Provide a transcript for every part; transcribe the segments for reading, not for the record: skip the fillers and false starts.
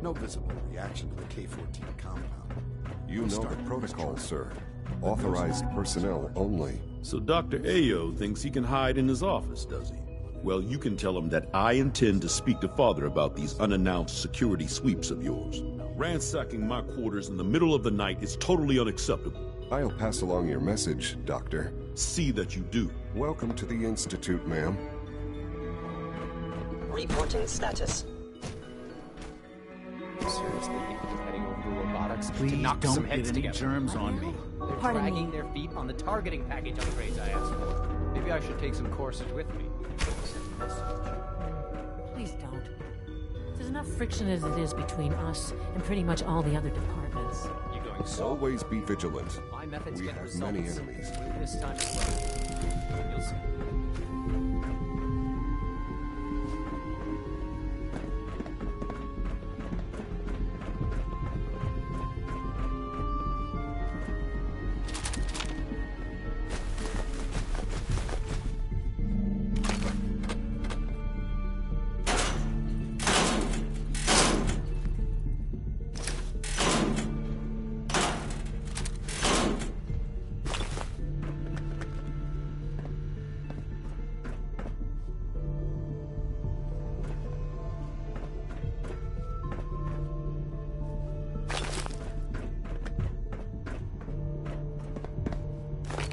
No visible reaction to the K-14 compound. You know the protocol, sir. Authorized personnel only. So Dr. Ayo thinks he can hide in his office, does he? Well, you can tell him that I intend to speak to Father about these unannounced security sweeps of yours. Ransacking my quarters in the middle of the night is totally unacceptable. I'll pass along your message, Doctor. See that you do. Welcome to the Institute, ma'am. Reporting status. Seriously, heading over to robotics Please to knock don't some heads get any together. germs on me. They're Pardon dragging me. their feet on the targeting package upgrades I asked for. Maybe I should take some courses with me. Please don't. There's enough friction as it is between us and pretty much all the other departments. You going so? Always be vigilant. My methods We get have results. many enemies. This time as well. You'll see.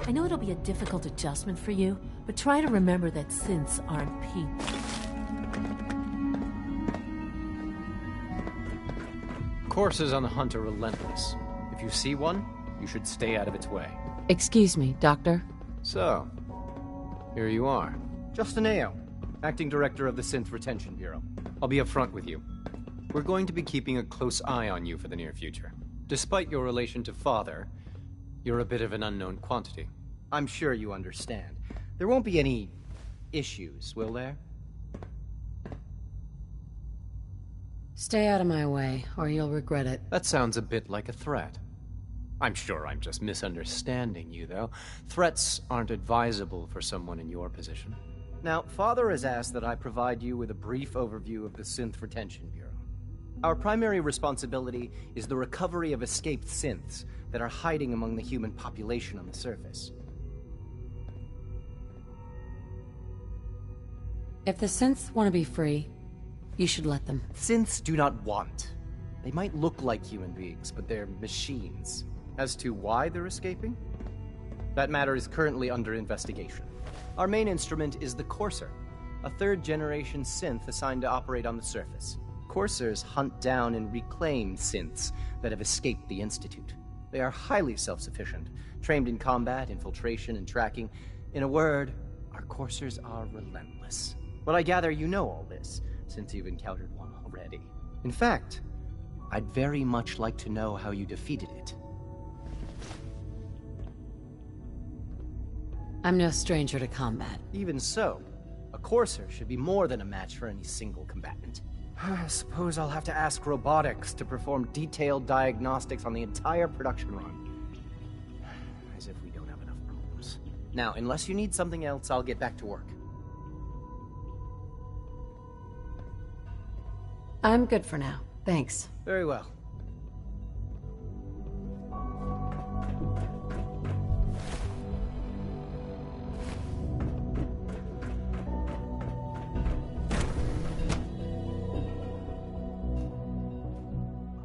I know it'll be a difficult adjustment for you, but try to remember that synths aren't people. Coursers on the hunt are relentless. If you see one, you should stay out of its way. Excuse me, Doctor. So, here you are. Justin Ayo, Acting Director of the Synth Retention Bureau. I'll be upfront with you. We're going to be keeping a close eye on you for the near future. Despite your relation to Father, you're a bit of an unknown quantity. I'm sure you understand. There won't be any issues, will there? Stay out of my way, or you'll regret it. That sounds a bit like a threat. I'm sure I'm just misunderstanding you, though. Threats aren't advisable for someone in your position. Now, Father has asked that I provide you with a brief overview of the Synth Retention Bureau. Our primary responsibility is the recovery of escaped synths that are hiding among the human population on the surface. If the synths want to be free, you should let them. Synths do not want. They might look like human beings, but they're machines. As to why they're escaping? That matter is currently under investigation. Our main instrument is the Courser, a third-generation synth assigned to operate on the surface. Coursers hunt down and reclaim synths that have escaped the Institute. They are highly self-sufficient, trained in combat, infiltration, and tracking. In a word, our Coursers are relentless. But I gather you know all this, since you've encountered one already. In fact, I'd very much like to know how you defeated it. I'm no stranger to combat. Even so, a Courser should be more than a match for any single combatant. I suppose I'll have to ask robotics to perform detailed diagnostics on the entire production run. As if we don't have enough problems. Now, unless you need something else, I'll get back to work. I'm good for now. Thanks. Very well.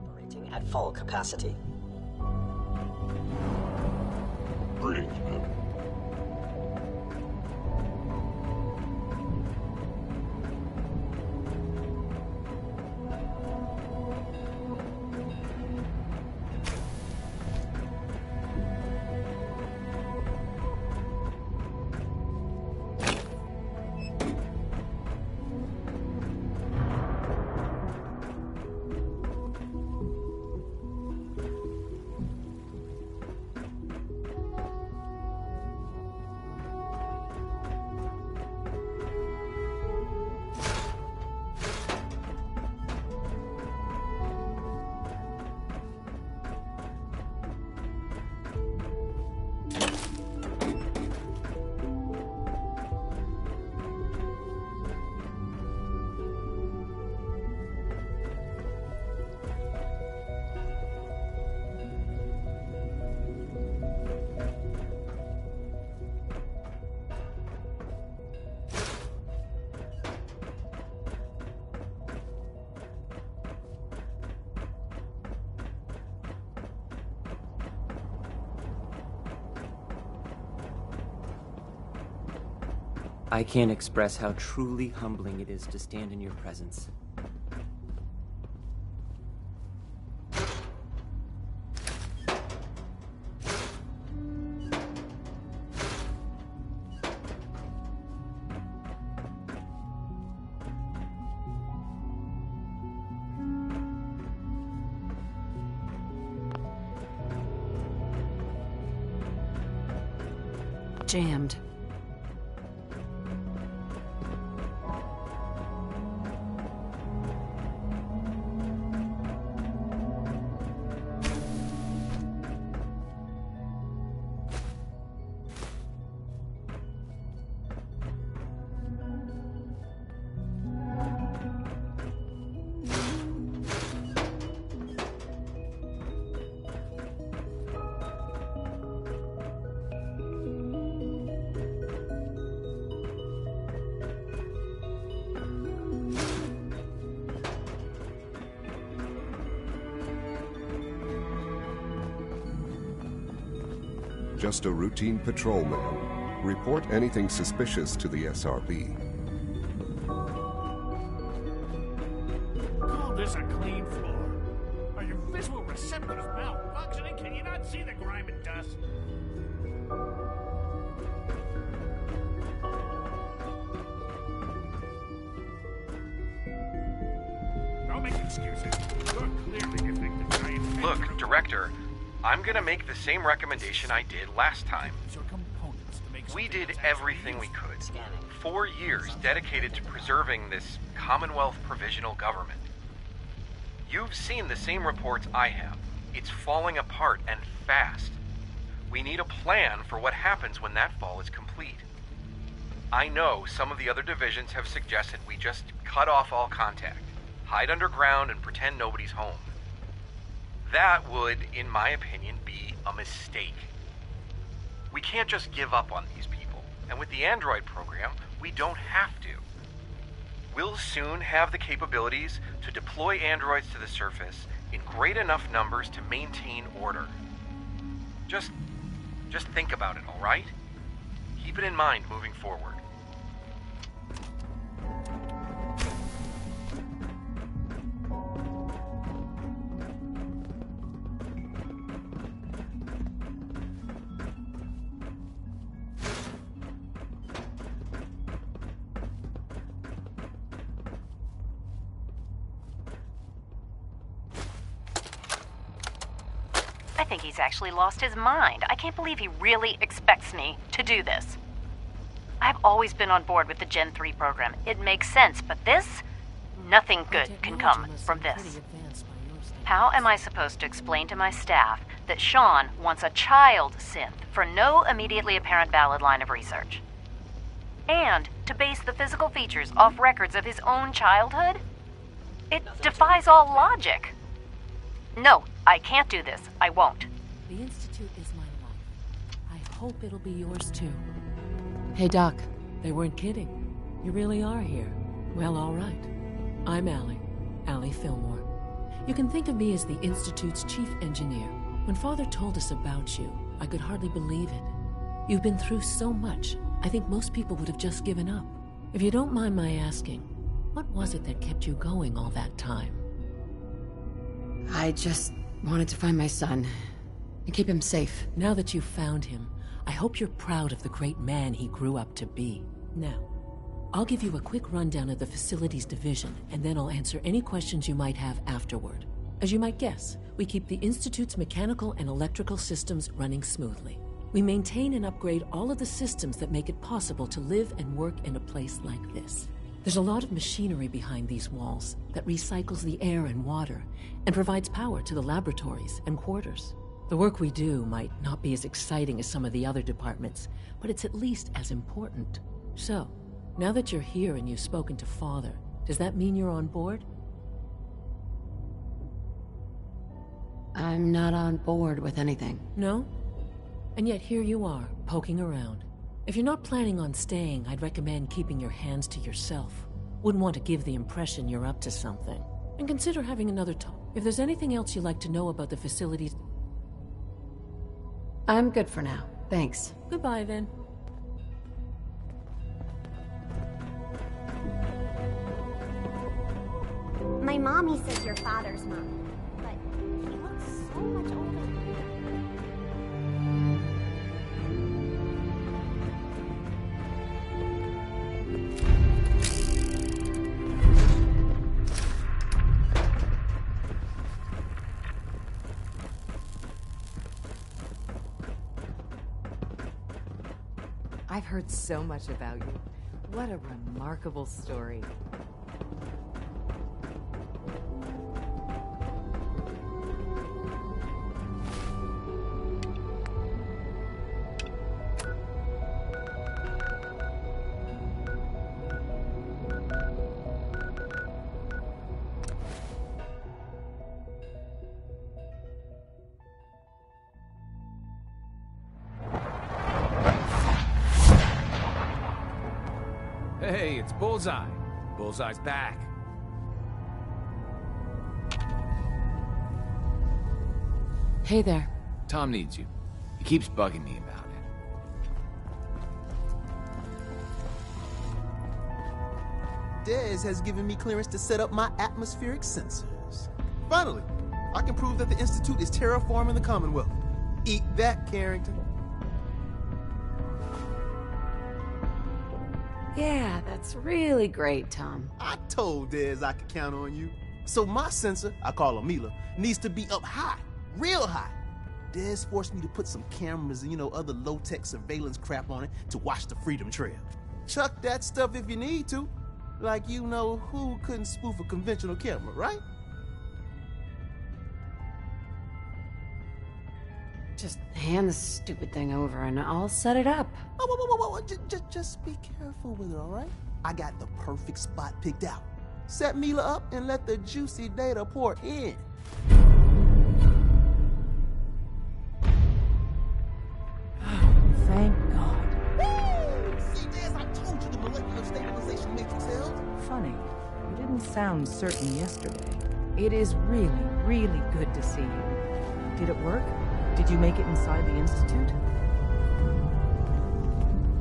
Operating at full capacity. Greetings, ma'am. I can't express how truly humbling it is to stand in your presence. Jammed. Just a routine patrol, ma'am. Report anything suspicious to the SRB. Call this a clean floor? Are your visual receptors malfunctioning? Can you not see the grime and dust? Don't make excuses. You're clearly giving the giant... Look, Director, I'm gonna make the same recommendation I did last time. We did everything we could. 4 years dedicated to preserving this Commonwealth provisional government. You've seen the same reports I have. It's falling apart and fast. We need a plan for what happens when that fall is complete. I know some of the other divisions have suggested we just cut off all contact, hide underground and pretend nobody's home. That would, in my opinion, be a mistake. We can't just give up on these people, and with the Android program, we don't have to. We'll soon have the capabilities to deploy androids to the surface in great enough numbers to maintain order. Just think about it, all right? Keep it in mind moving forward. I think he's actually lost his mind. I can't believe he really expects me to do this. I've always been on board with the Gen 3 program. It makes sense, but this? Nothing good can come from this. How am I supposed to explain to my staff that Sean wants a child synth for no immediately apparent valid line of research? And to base the physical features off records of his own childhood? It defies all logic. No, I can't do this. I won't. The Institute is my life. I hope it'll be yours too. Hey, Doc. They weren't kidding. You really are here. Well, all right. I'm Allie Fillmore. You can think of me as the Institute's chief engineer. When Father told us about you, I could hardly believe it. You've been through so much, I think most people would have just given up. If you don't mind my asking, what was it that kept you going all that time? I just wanted to find my son and keep him safe. Now that you've found him, I hope you're proud of the great man he grew up to be. Now, I'll give you a quick rundown of the facilities division, and then I'll answer any questions you might have afterward. As you might guess, we keep the Institute's mechanical and electrical systems running smoothly. We maintain and upgrade all of the systems that make it possible to live and work in a place like this. There's a lot of machinery behind these walls that recycles the air and water and provides power to the laboratories and quarters. The work we do might not be as exciting as some of the other departments, but it's at least as important. So, now that you're here and you've spoken to Father, does that mean you're on board? I'm not on board with anything. No? And yet here you are, poking around. If you're not planning on staying, I'd recommend keeping your hands to yourself. Wouldn't want to give the impression you're up to something. And consider having another talk. If there's anything else you'd like to know about the facilities... I'm good for now. Thanks. Goodbye, then. My mommy says your father's mom, but he looks so much older. I've heard so much about you. What a remarkable story. Hey, it's Bullseye. Bullseye's back. Hey there. Tom needs you. He keeps bugging me about it. Dez has given me clearance to set up my atmospheric sensors. Finally, I can prove that the Institute is terraforming the Commonwealth. Eat that, Carrington. Yeah, that's really great, Tom. I told Dez I could count on you. So my sensor, I call her Mila, needs to be up high, real high. Dez forced me to put some cameras and, other low-tech surveillance crap on it to watch the Freedom Trail. Chuck that stuff if you need to. Like who couldn't spoof a conventional camera, right? Just hand the stupid thing over and I'll set it up. Whoa. Just be careful with it, all right? I got the perfect spot picked out. Set Mila up and let the juicy data pour in. Thank God. Woo! See, Dez, I told you the molecular stabilization matrix held. Funny, you didn't sound certain yesterday. It is really, really good to see you. Did it work? Did you make it inside the Institute?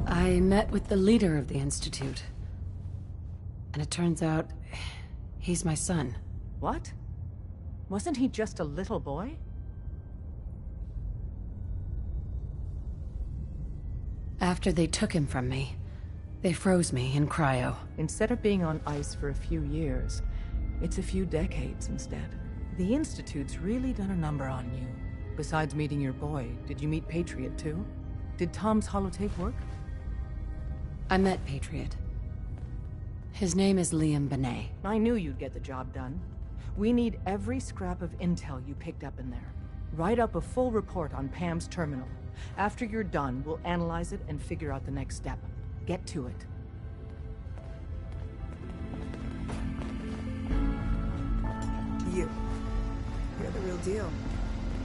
I met with the leader of the Institute. And it turns out, he's my son. What? Wasn't he just a little boy? After they took him from me, they froze me in cryo. Instead of being on ice for a few years, it's a few decades instead. The Institute's really done a number on you. Besides meeting your boy, did you meet Patriot too? Did Tom's holotape work? I met Patriot. His name is Liam Benet. I knew you'd get the job done. We need every scrap of intel you picked up in there. Write up a full report on Pam's terminal. After you're done, we'll analyze it and figure out the next step. Get to it. You're the real deal.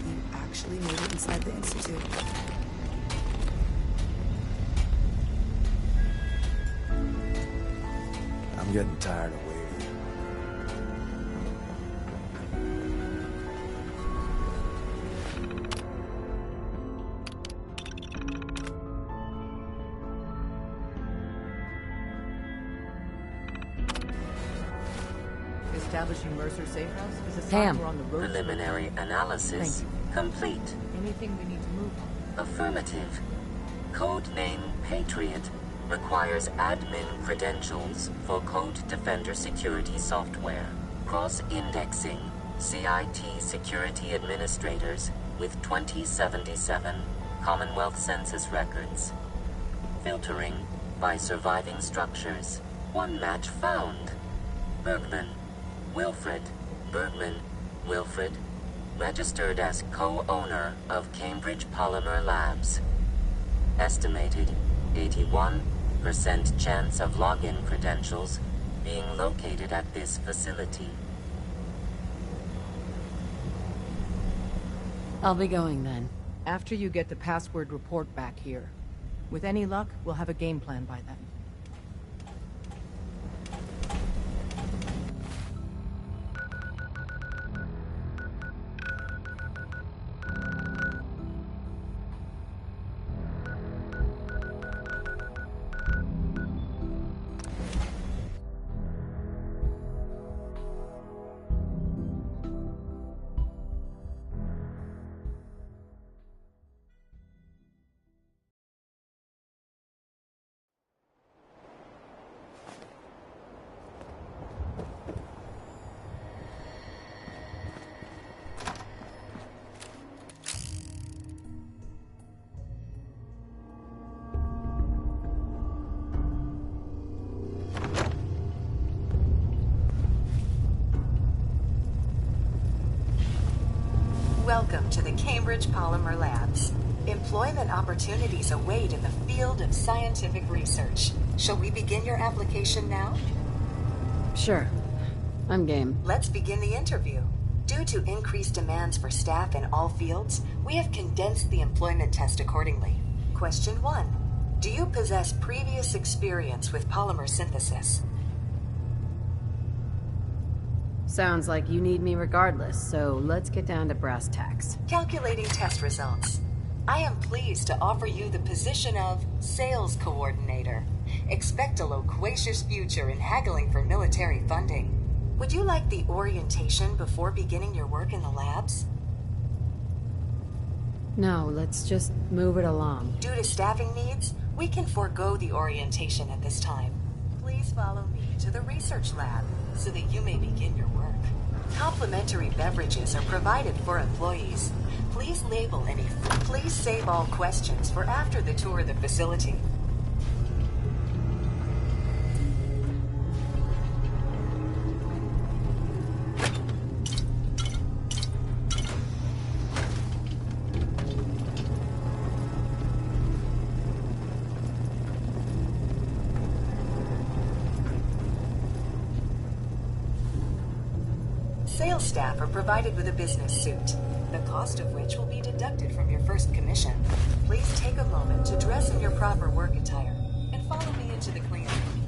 You actually made it inside the Institute. I'm getting tired of waiting. Establishing Mercer Safe House is a sign we're on the road. Preliminary analysis complete. Anything we need to move on? Affirmative. Codename Patriot requires admin credentials for Code Defender security software. Cross-indexing CIT security administrators with 2077 Commonwealth Census records. Filtering by surviving structures. One match found. Bergman. Wilfred. Bergman. Wilfred. Registered as co-owner of Cambridge Polymer Labs. Estimated 81% chance of login credentials being located at this facility. I'll be going then. After you get the password report back here. With any luck, we'll have a game plan by then. welcome to the Cambridge Polymer Labs. Employment opportunities await in the field of scientific research. Shall we begin your application now? Sure. I'm game. Let's begin the interview. Due to increased demands for staff in all fields, we have condensed the employment test accordingly. Question 1. Do you possess previous experience with polymer synthesis? Sounds like you need me regardless, so let's get down to brass tacks. Calculating test results. I am pleased to offer you the position of Sales Coordinator. Expect a loquacious future in haggling for military funding. Would you like the orientation before beginning your work in the labs? No, let's just move it along. Due to staffing needs, we can forego the orientation at this time. Please follow me to the research lab so that you may begin your work. Complimentary beverages are provided for employees. Please save all questions for after the tour of the facility. Sales staff are provided with a business suit, the cost of which will be deducted from your first commission. Please take a moment to dress in your proper work attire and follow me into the clean room.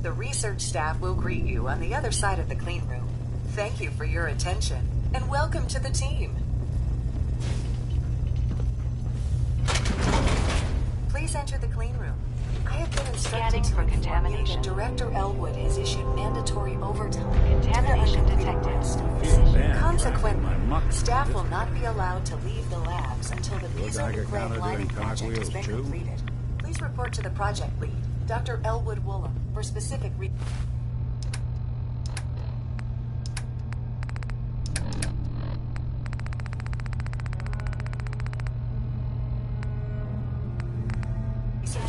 The research staff will greet you on the other side of the clean room. Thank you for your attention, and welcome to the team. Please enter the clean room. I have been instructed to inform you that Director Elwood has issued mandatory overtime. Contamination detected. Consequently, staff will not be allowed to leave the labs until the Bezo Grave lighting project has been completed. Please report to the project lead, Dr. Elwood Woolham, for specific research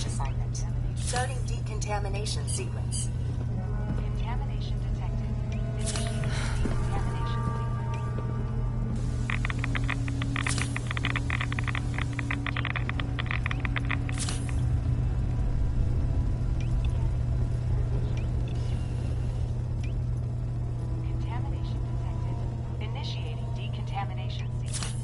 assignment. Starting decontamination sequence. Contamination detected. Initiating decontamination Contamination detected. Initiating decontamination sequence.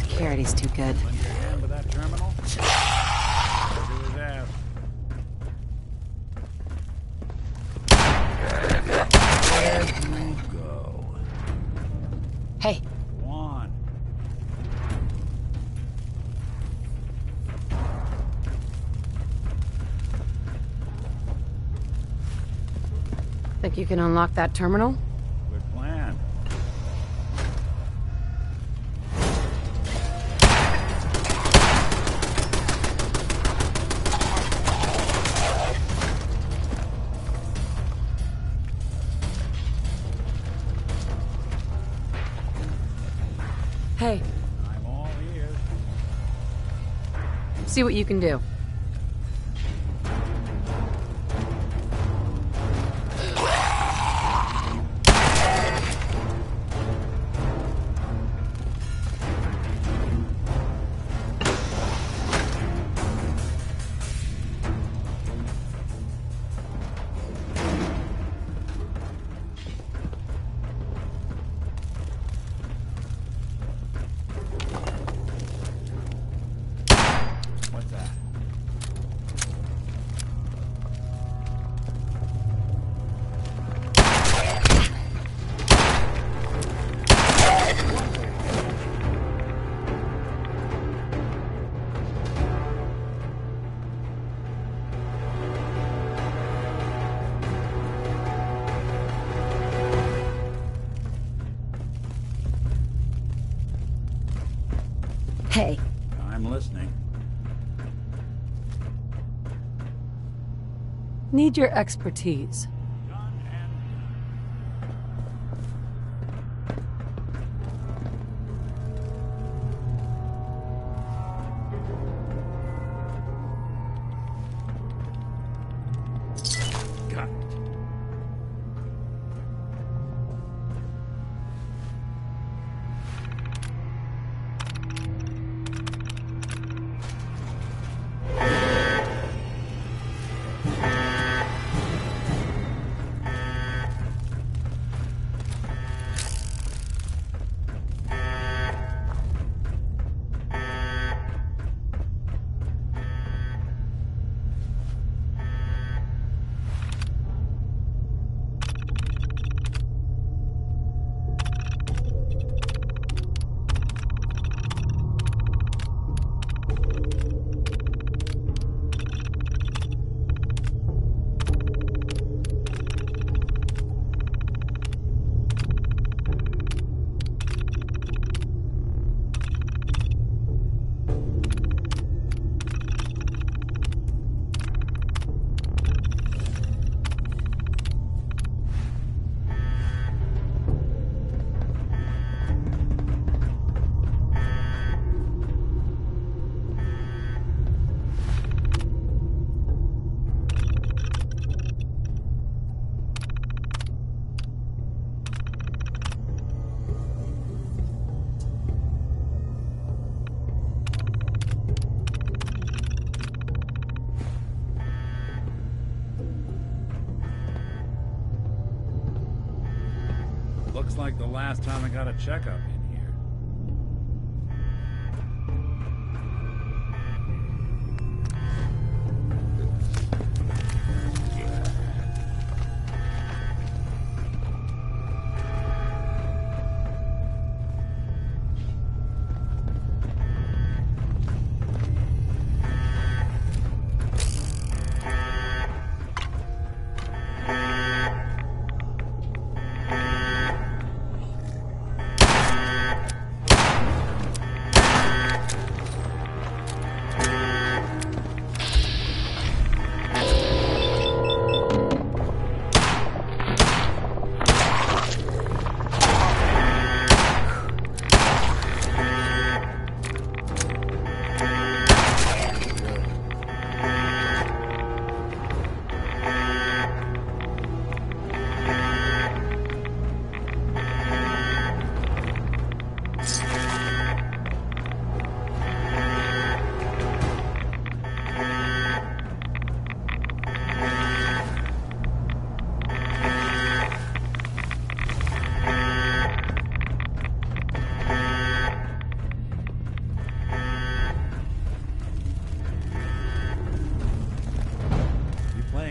Security's too good. Lend your hand to that terminal? Do his ass. There you go. Hey. One. Think you can unlock that terminal? Good plan. Hey. I'm all ears. See what you can do. Hey. I'm listening. Need your expertise. Got it. Looks like the last time I got a checkup in here.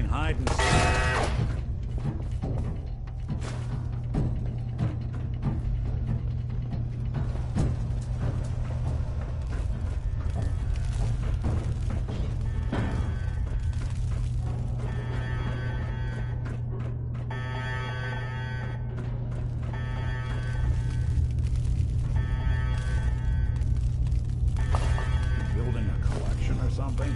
Hide and seek. Building a collection or something?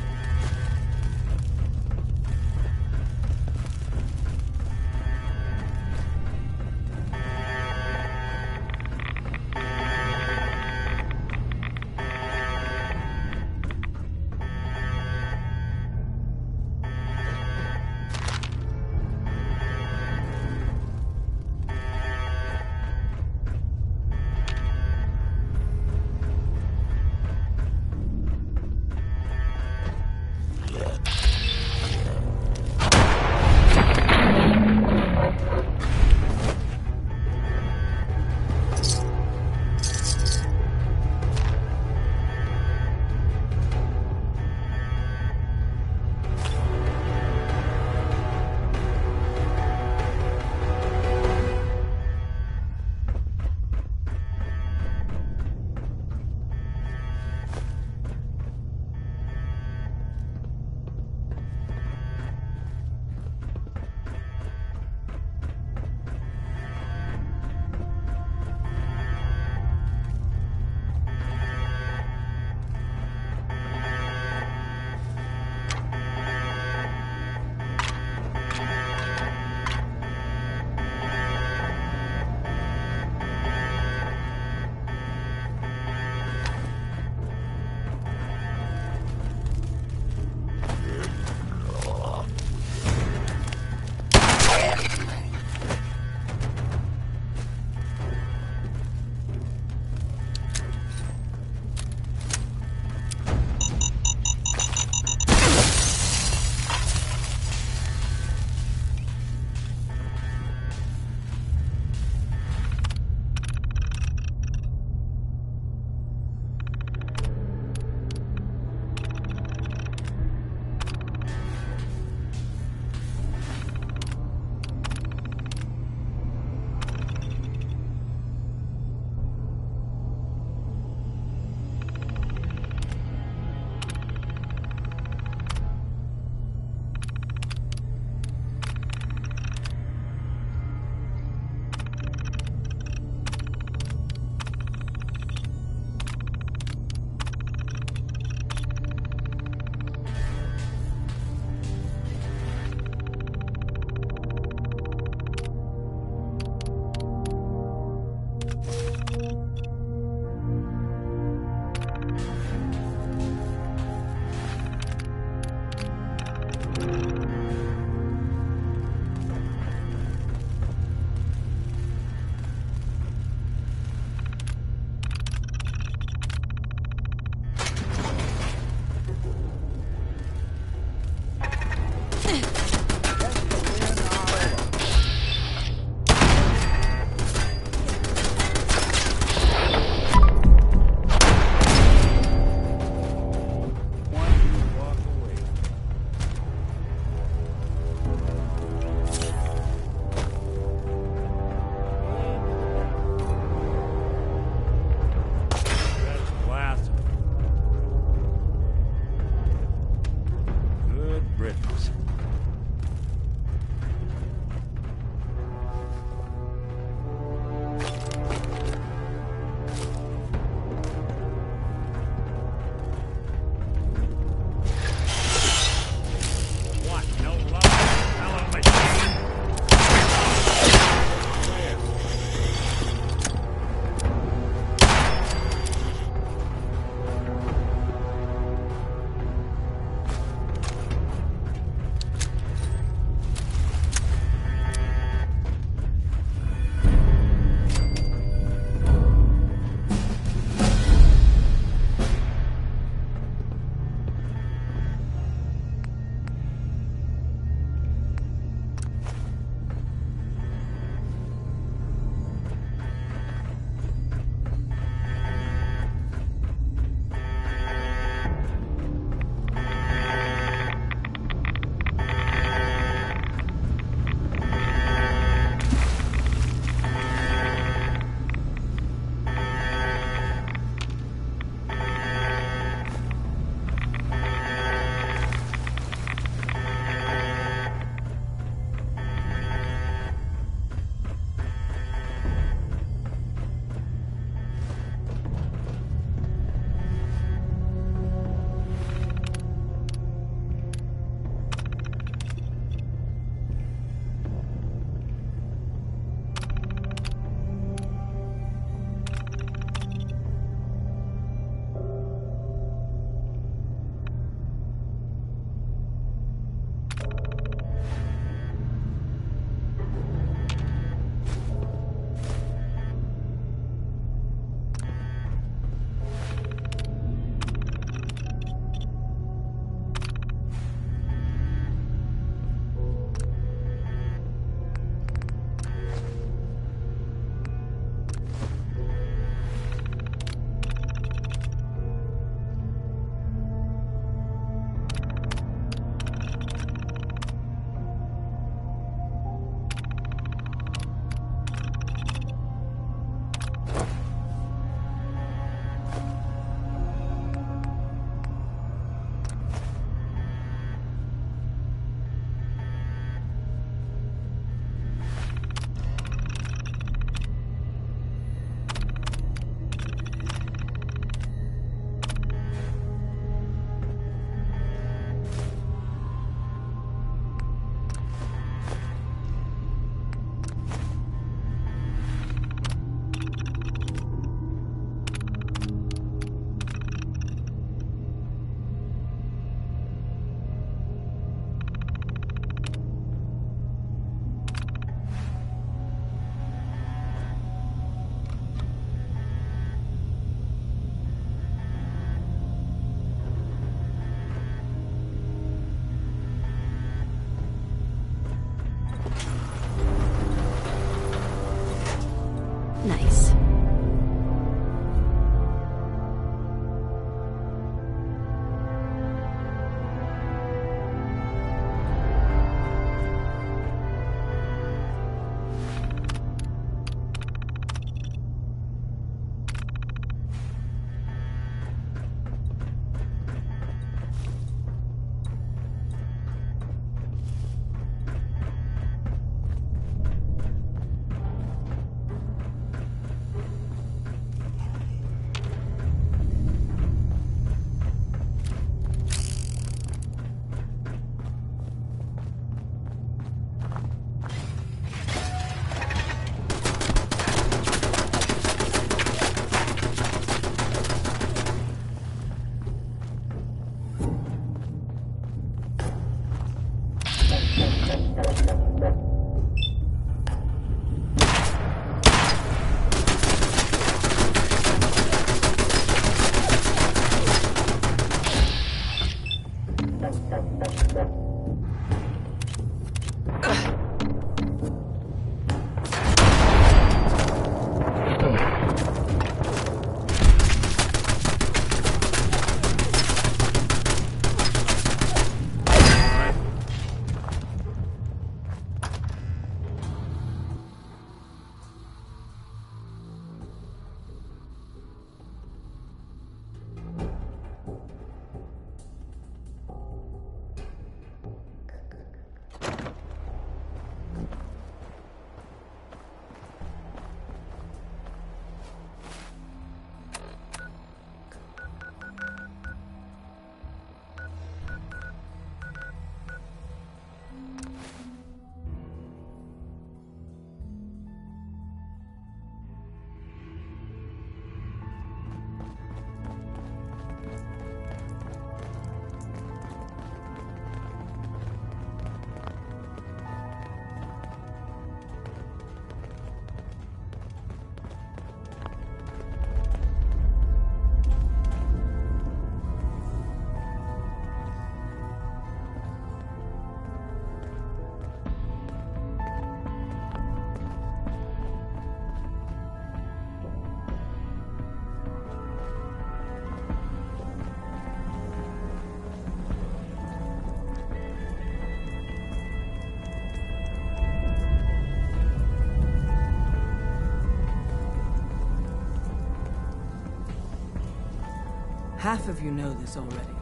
Half of you know this already.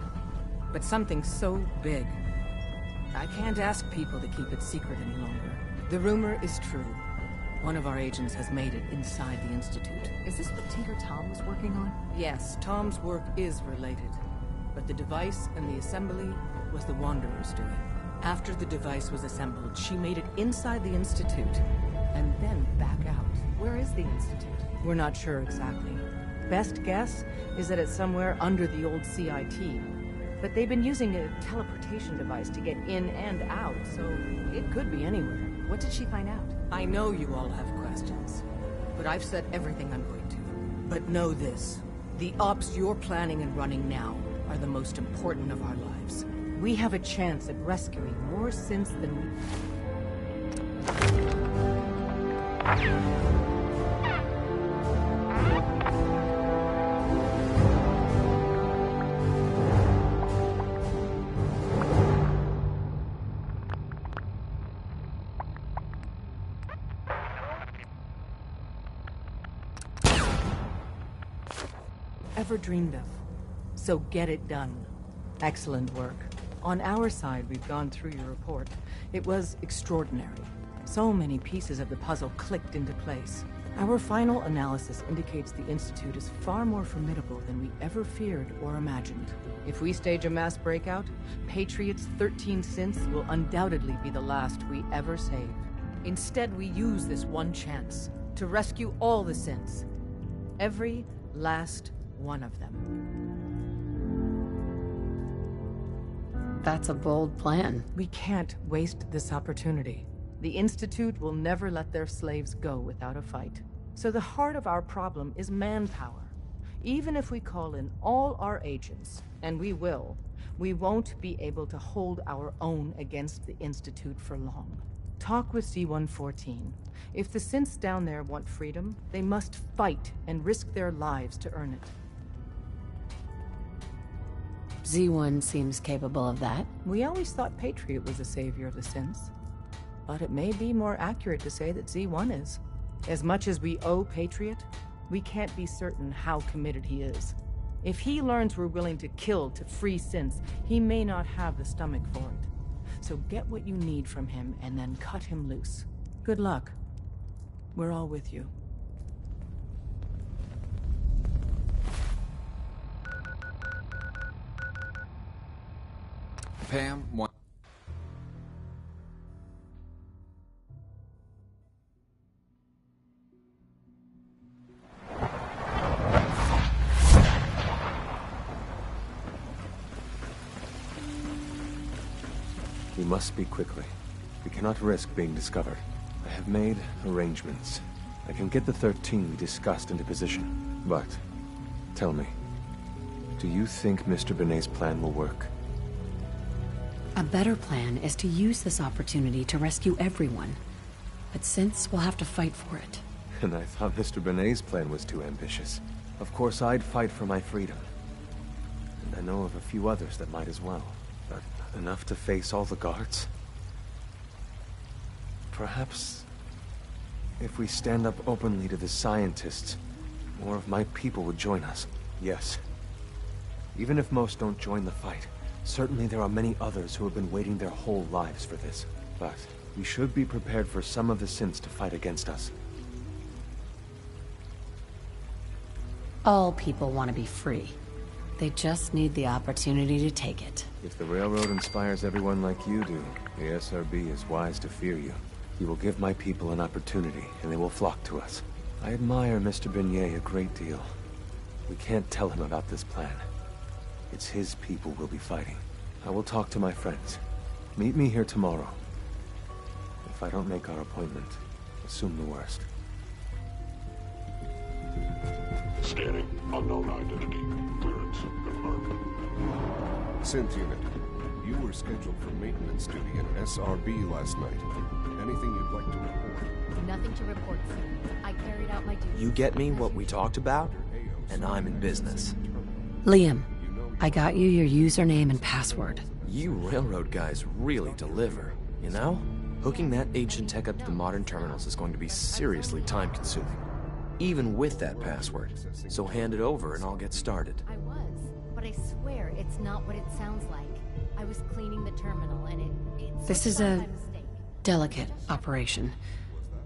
But something so big, I can't ask people to keep it secret any longer. The rumor is true. One of our agents has made it inside the Institute. Is this what Tinker Tom was working on? Yes, Tom's work is related. But the device and the assembly was the Wanderer's doing. After the device was assembled, she made it inside the Institute, and then back out. Where is the Institute? We're not sure exactly. Best guess is that it's somewhere under the old CIT. But they've been using a teleportation device to get in and out, so it could be anywhere. What did she find out? I know you all have questions, but I've said everything I'm going to. But know this. The ops you're planning and running now are the most important of our lives. We have a chance at rescuing more synths than we... ever dreamed of. So get it done. Excellent work. On our side, we've gone through your report. It was extraordinary. So many pieces of the puzzle clicked into place. Our final analysis indicates the Institute is far more formidable than we ever feared or imagined. If we stage a mass breakout, Patriot's 13 synths will undoubtedly be the last we ever save. Instead, we use this one chance to rescue all the synths. Every last one of them. That's a bold plan. We can't waste this opportunity. The Institute will never let their slaves go without a fight. So the heart of our problem is manpower. Even if we call in all our agents, and we will, we won't be able to hold our own against the Institute for long. Talk with C-114. If the synths down there want freedom, they must fight and risk their lives to earn it. Z1 seems capable of that. We always thought Patriot was the savior of the synths. But it may be more accurate to say that Z1 is. As much as we owe Patriot, we can't be certain how committed he is. If he learns we're willing to kill to free synths, he may not have the stomach for it. So get what you need from him and then cut him loose. Good luck. We're all with you. Pam, one. We must speak quickly. We cannot risk being discovered. I have made arrangements. I can get the 13 we discussed into position. But, tell me, do you think Mr. Benet's plan will work? A better plan is to use this opportunity to rescue everyone. But synths will have to fight for it. And I thought Mr. Benet's plan was too ambitious. Of course, I'd fight for my freedom. And I know of a few others that might as well. But enough to face all the guards? Perhaps, if we stand up openly to the scientists, more of my people would join us. Yes. Even if most don't join the fight, certainly there are many others who have been waiting their whole lives for this. But we should be prepared for some of the synths to fight against us. All people want to be free. They just need the opportunity to take it. If the Railroad inspires everyone like you do, the SRB is wise to fear you. You will give my people an opportunity, and they will flock to us. I admire Mr. Benet a great deal. We can't tell him about this plan. It's his people we'll be fighting. I will talk to my friends. Meet me here tomorrow. If I don't make our appointment, assume the worst. Scanning. Unknown identity. Clearance confirmed. Synth unit, you were scheduled for maintenance duty in SRB last night. Anything you'd like to report? Nothing to report, sir. I carried out my duty. You get me what we talked about? And I'm in business. Liam, I got you your username and password. You railroad guys really deliver, you know? Hooking that ancient tech up to the modern terminals is going to be seriously time-consuming. Even with that password. So hand it over and I'll get started. I was. I swear it's not what it sounds like. I was cleaning the terminal and it This is a delicate operation.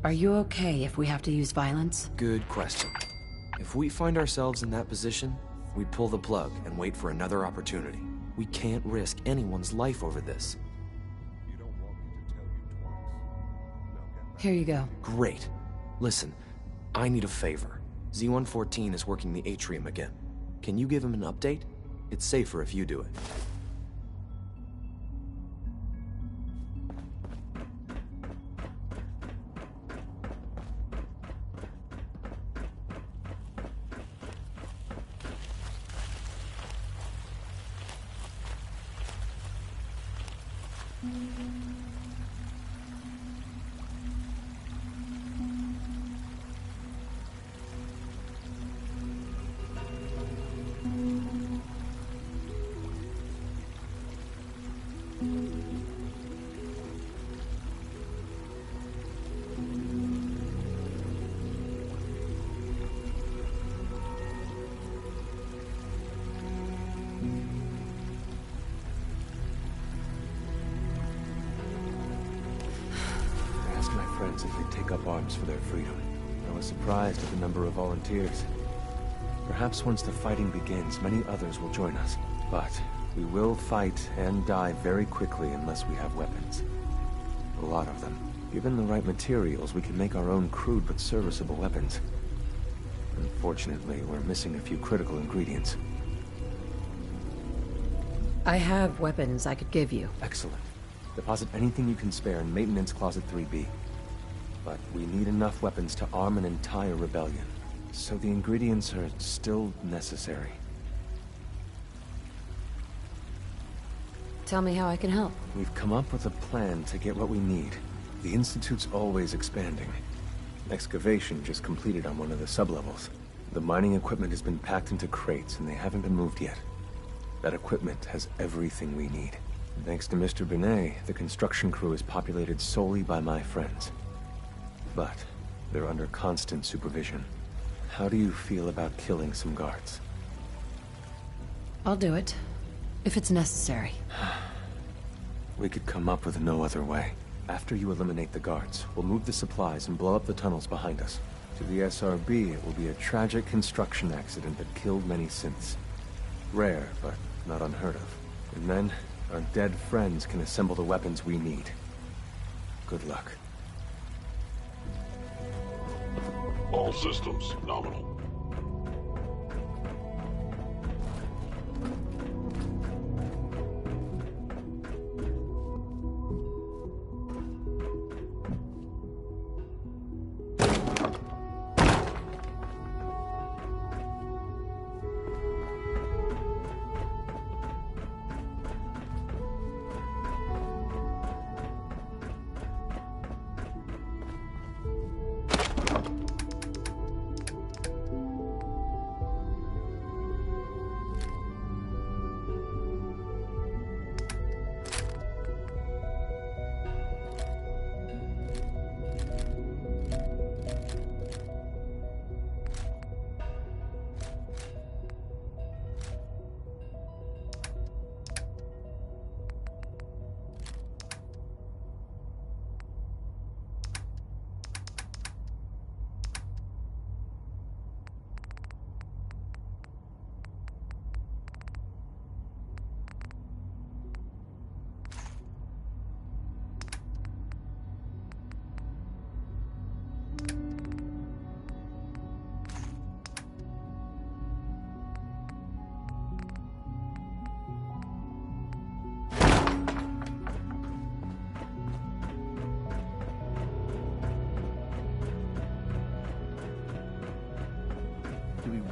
Are you okay if we have to use violence? Good question. If we find ourselves in that position, we pull the plug and wait for another opportunity. We can't risk anyone's life over this. Here you go. Great. Listen, I need a favor. Z-114 is working the atrium again. Can you give him an update? It's safer if you do it. If they take up arms for their freedom. I was surprised at the number of volunteers. Perhaps once the fighting begins, many others will join us. But we will fight and die very quickly unless we have weapons. A lot of them. Given the right materials, we can make our own crude but serviceable weapons. Unfortunately, we're missing a few critical ingredients. I have weapons I could give you. Excellent. Deposit anything you can spare in Maintenance Closet 3B. But we need enough weapons to arm an entire rebellion. So the ingredients are still necessary. Tell me how I can help. We've come up with a plan to get what we need. The Institute's always expanding. Excavation just completed on one of the sublevels. The mining equipment has been packed into crates and they haven't been moved yet. That equipment has everything we need. Thanks to Mr. Binet, the construction crew is populated solely by my friends. But they're under constant supervision. How do you feel about killing some guards? I'll do it, if it's necessary. We could come up with no other way. After you eliminate the guards, we'll move the supplies and blow up the tunnels behind us. To the SRB, it will be a tragic construction accident that killed many synths. Rare, but not unheard of. And then, our dead friends can assemble the weapons we need. Good luck. All systems nominal.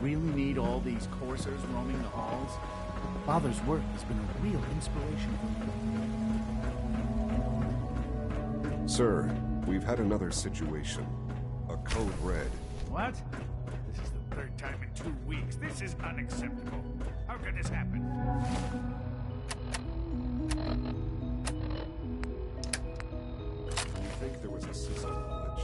Really need all these coursers roaming the halls? Father's work has been a real inspiration for me. Sir, we've had another situation. A code red. What? This is the third time in 2 weeks. This is unacceptable. How could this happen? I think there was a system glitch.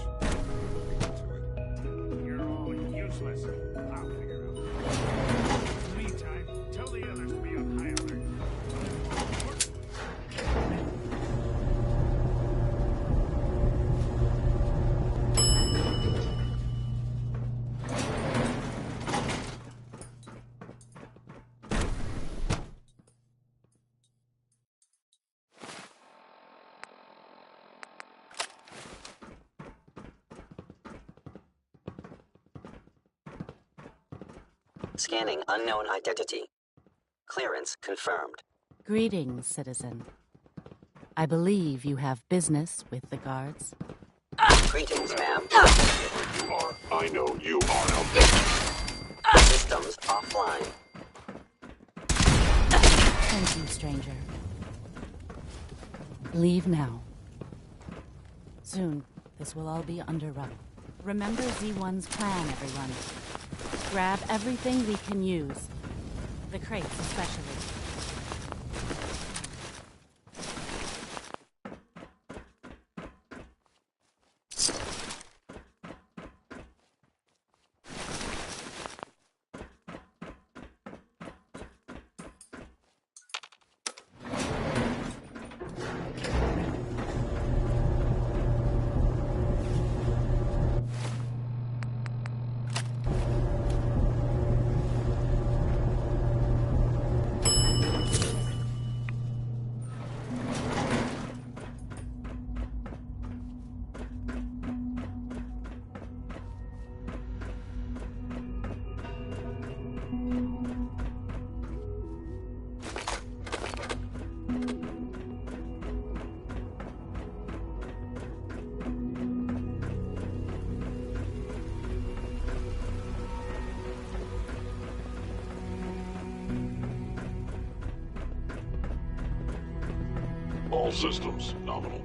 Looking into it. You're all useless. I'll figure it out. In the meantime, tell the others Scanning unknown identity. Clearance confirmed. Greetings, citizen. I believe you have business with the guards. Greetings, ma'am. Whoever you are, I know you are now. Systems offline. Thank you, stranger. Leave now. Soon, this will all be under wrap. Remember Z1's plan, everyone. Grab everything we can use. The crates especially. All systems nominal.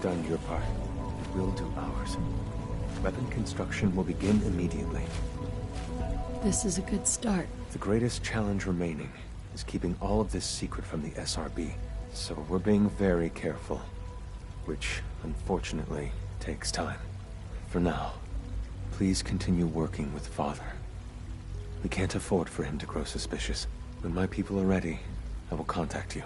Done your part. We'll do ours. Weapon construction will begin immediately. This is a good start. The greatest challenge remaining is keeping all of this secret from the SRB. So we're being very careful, which, unfortunately, takes time. For now, please continue working with Father. We can't afford for him to grow suspicious. When my people are ready, I will contact you.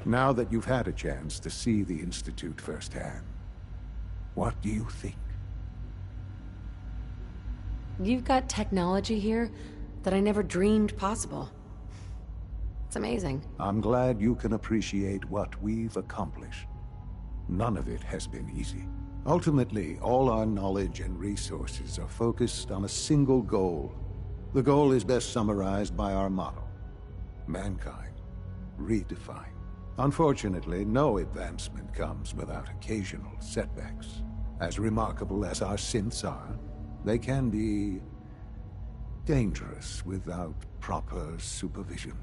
Now that you've had a chance to see the Institute firsthand, what do you think? You've got technology here that I never dreamed possible. It's amazing. I'm glad you can appreciate what we've accomplished. None of it has been easy. Ultimately, all our knowledge and resources are focused on a single goal. The goal is best summarized by our motto: mankind redefined. Unfortunately, no advancement comes without occasional setbacks. As remarkable as our synths are, they can be dangerous without proper supervision.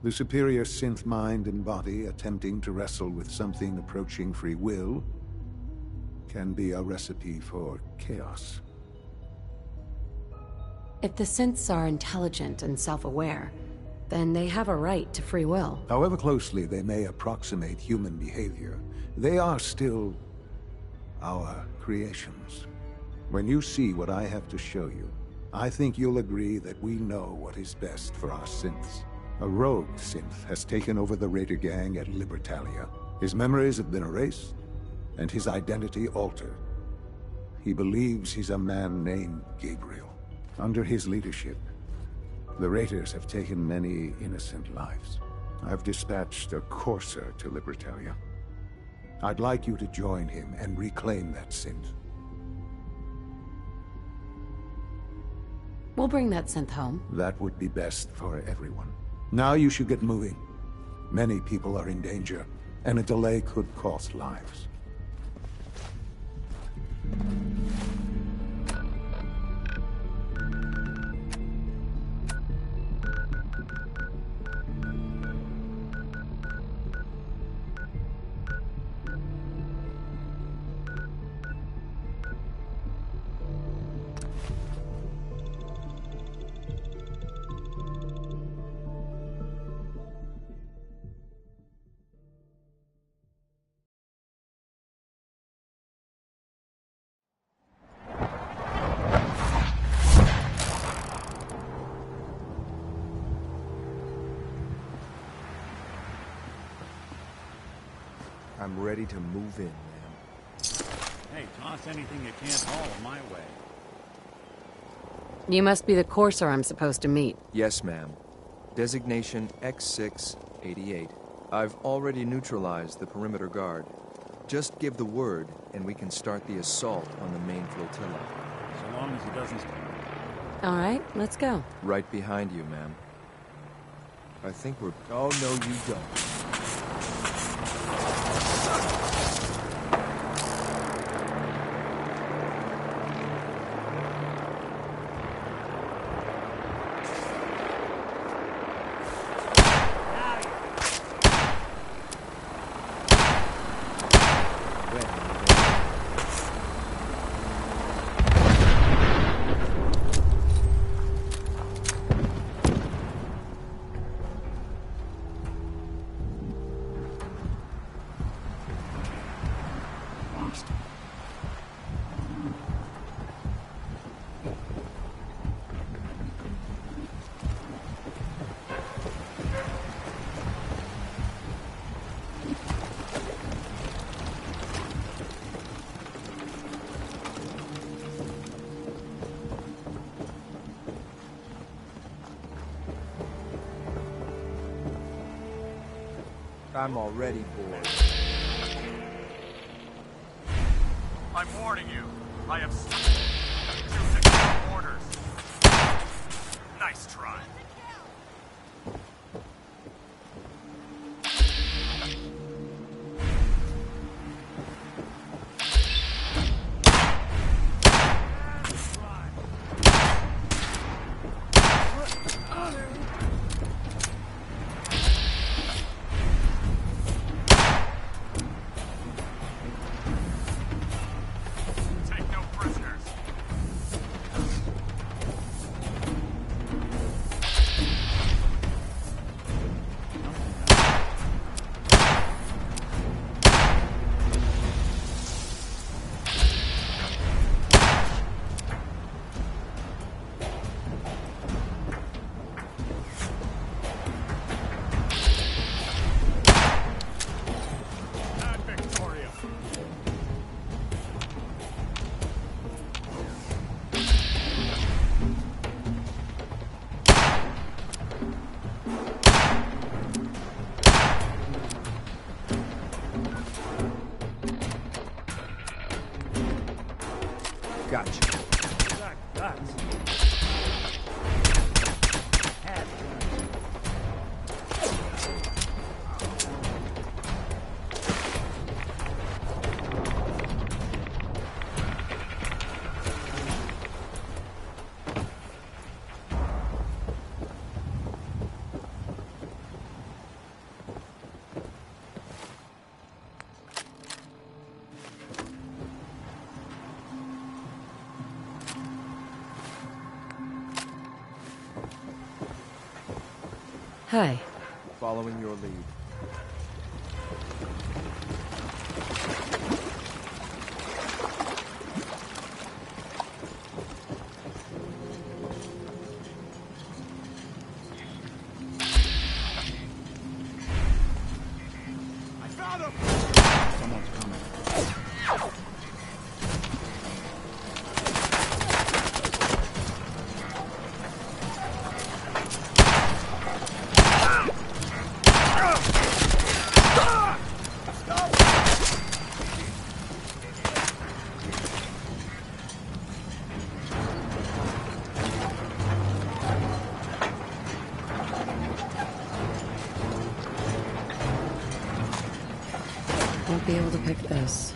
The superior synth mind and body attempting to wrestle with something approaching free will can be a recipe for chaos. If the synths are intelligent and self-aware, then they have a right to free will. However closely they may approximate human behavior, they are still our creations. When you see what I have to show you, I think you'll agree that we know what is best for our synths. A rogue synth has taken over the Raider gang at Libertalia. His memories have been erased, and his identity altered. He believes he's a man named Gabriel. Under his leadership, the Raiders have taken many innocent lives. I've dispatched a courser to Libertalia. I'd like you to join him and reclaim that synth. We'll bring that synth home. That would be best for everyone. Now you should get moving. Many people are in danger, and a delay could cost lives. I'm ready to move in, man. Hey, toss anything you can't haul my way. You must be the courser I'm supposed to meet. Yes, ma'am. Designation X688. I've already neutralized the perimeter guard. Just give the word, and we can start the assault on the main flotilla. So long as he doesn't... All right, let's go. Right behind you, ma'am. I think we're... Oh, no, you don't. I'm already bored. I'm warning you. I have two orders. Nice try. Gotcha. Hi. Following your lead. Someone's coming. Won't be able to pick this.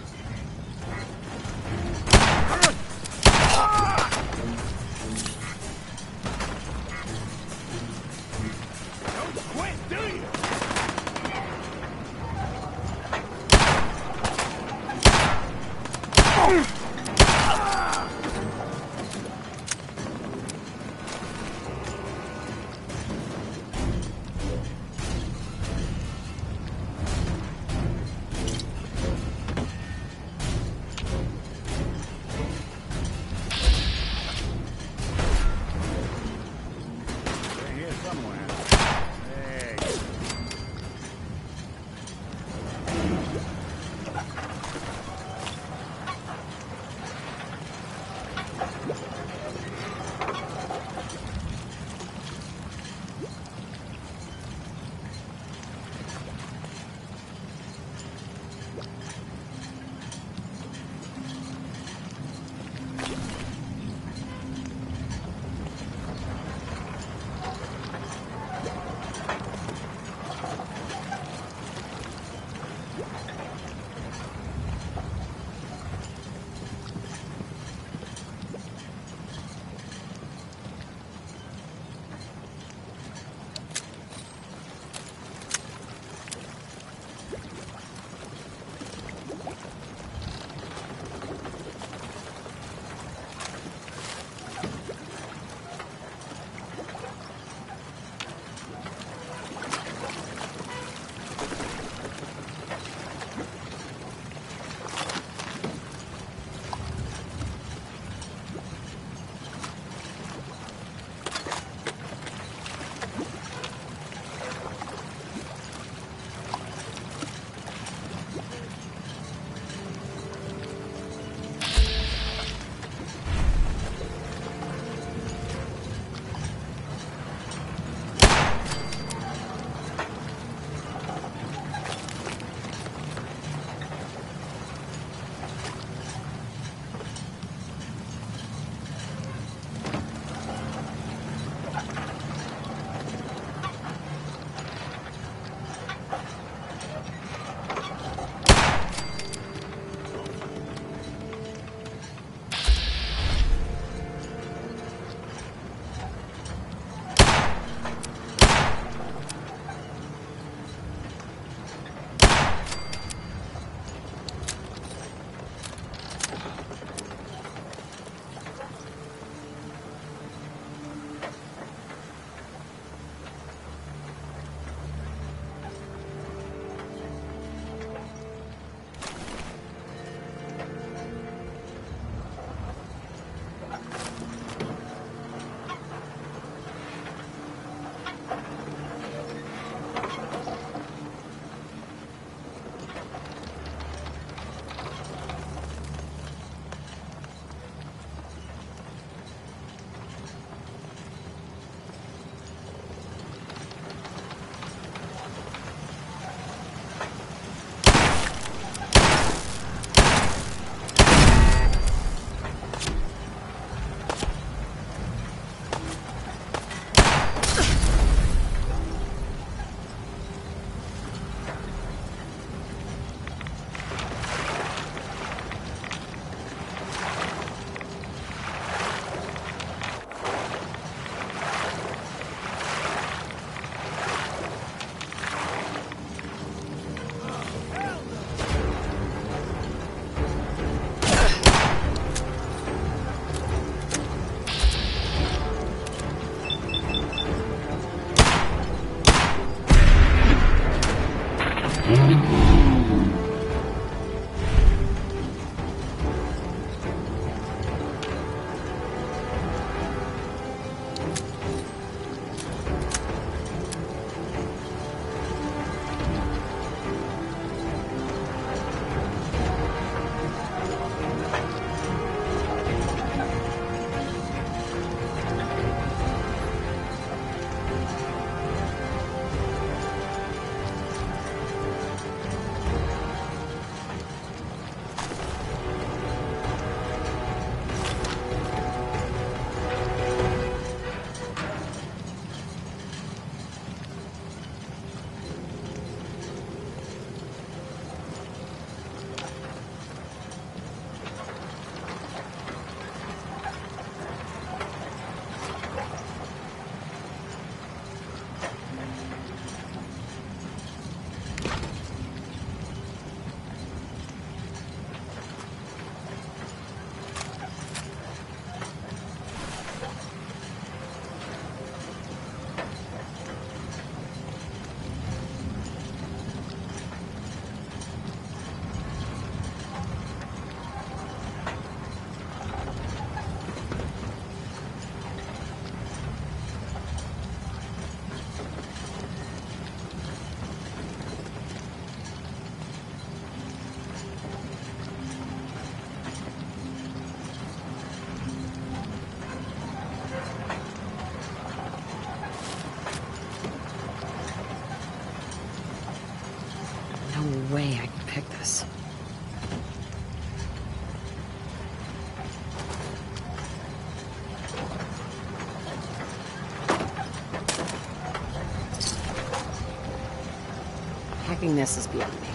Unlocking this is beyond me.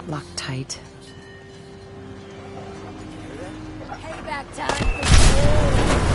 Locked tight. Payback time for you!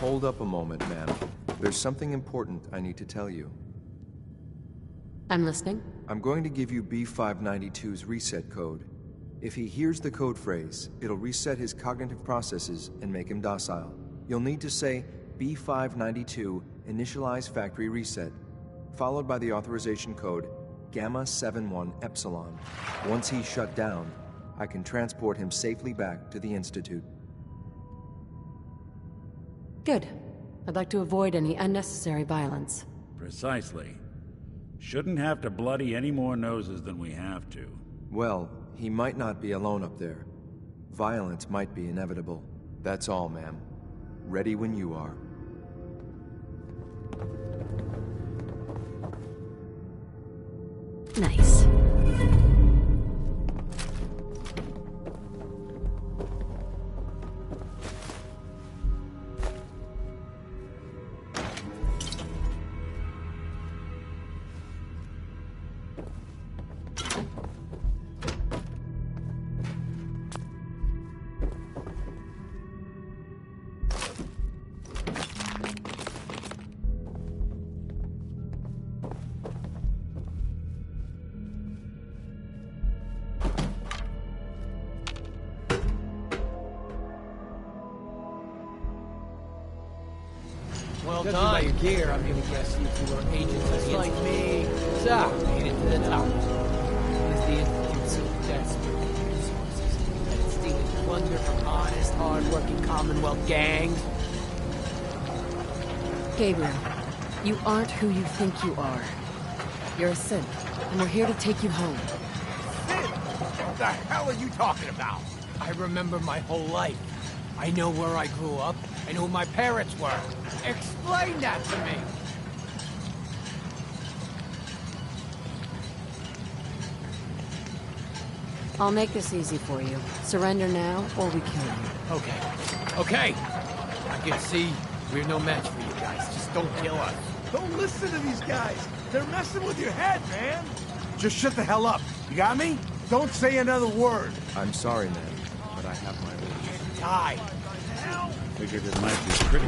Hold up a moment, ma'am. There's something important I need to tell you. I'm listening. I'm going to give you B592's reset code. If he hears the code phrase, it'll reset his cognitive processes and make him docile. You'll need to say B592 initialize factory reset, followed by the authorization code Gamma 71 Epsilon. Once he's shut down, I can transport him safely back to the Institute. Good. I'd like to avoid any unnecessary violence. Precisely. Shouldn't have to bloody any more noses than we have to. Well, he might not be alone up there. Violence might be inevitable. That's all, ma'am. Ready when you are. Nice. Well done. By your gear, I'm gonna guess you two are agents just like me. So, made it to the top. Is the Institute so desperate for resources that it's stealing plunder from honest, hard-working Commonwealth gangs? Gabriel, you aren't who you think you are. You're a synth, and we're here to take you home. Synth? What the hell are you talking about? I remember my whole life. I know where I grew up, and who my parents were. Explain that to me! I'll make this easy for you. Surrender now, or we kill you. Okay. Okay! I can see we're no match for you guys. Just don't kill us. Don't listen to these guys. They're messing with your head, man. Just shut the hell up. You got me? Don't say another word. I'm sorry, man, but I have my rules. Die! Figured it might be pretty.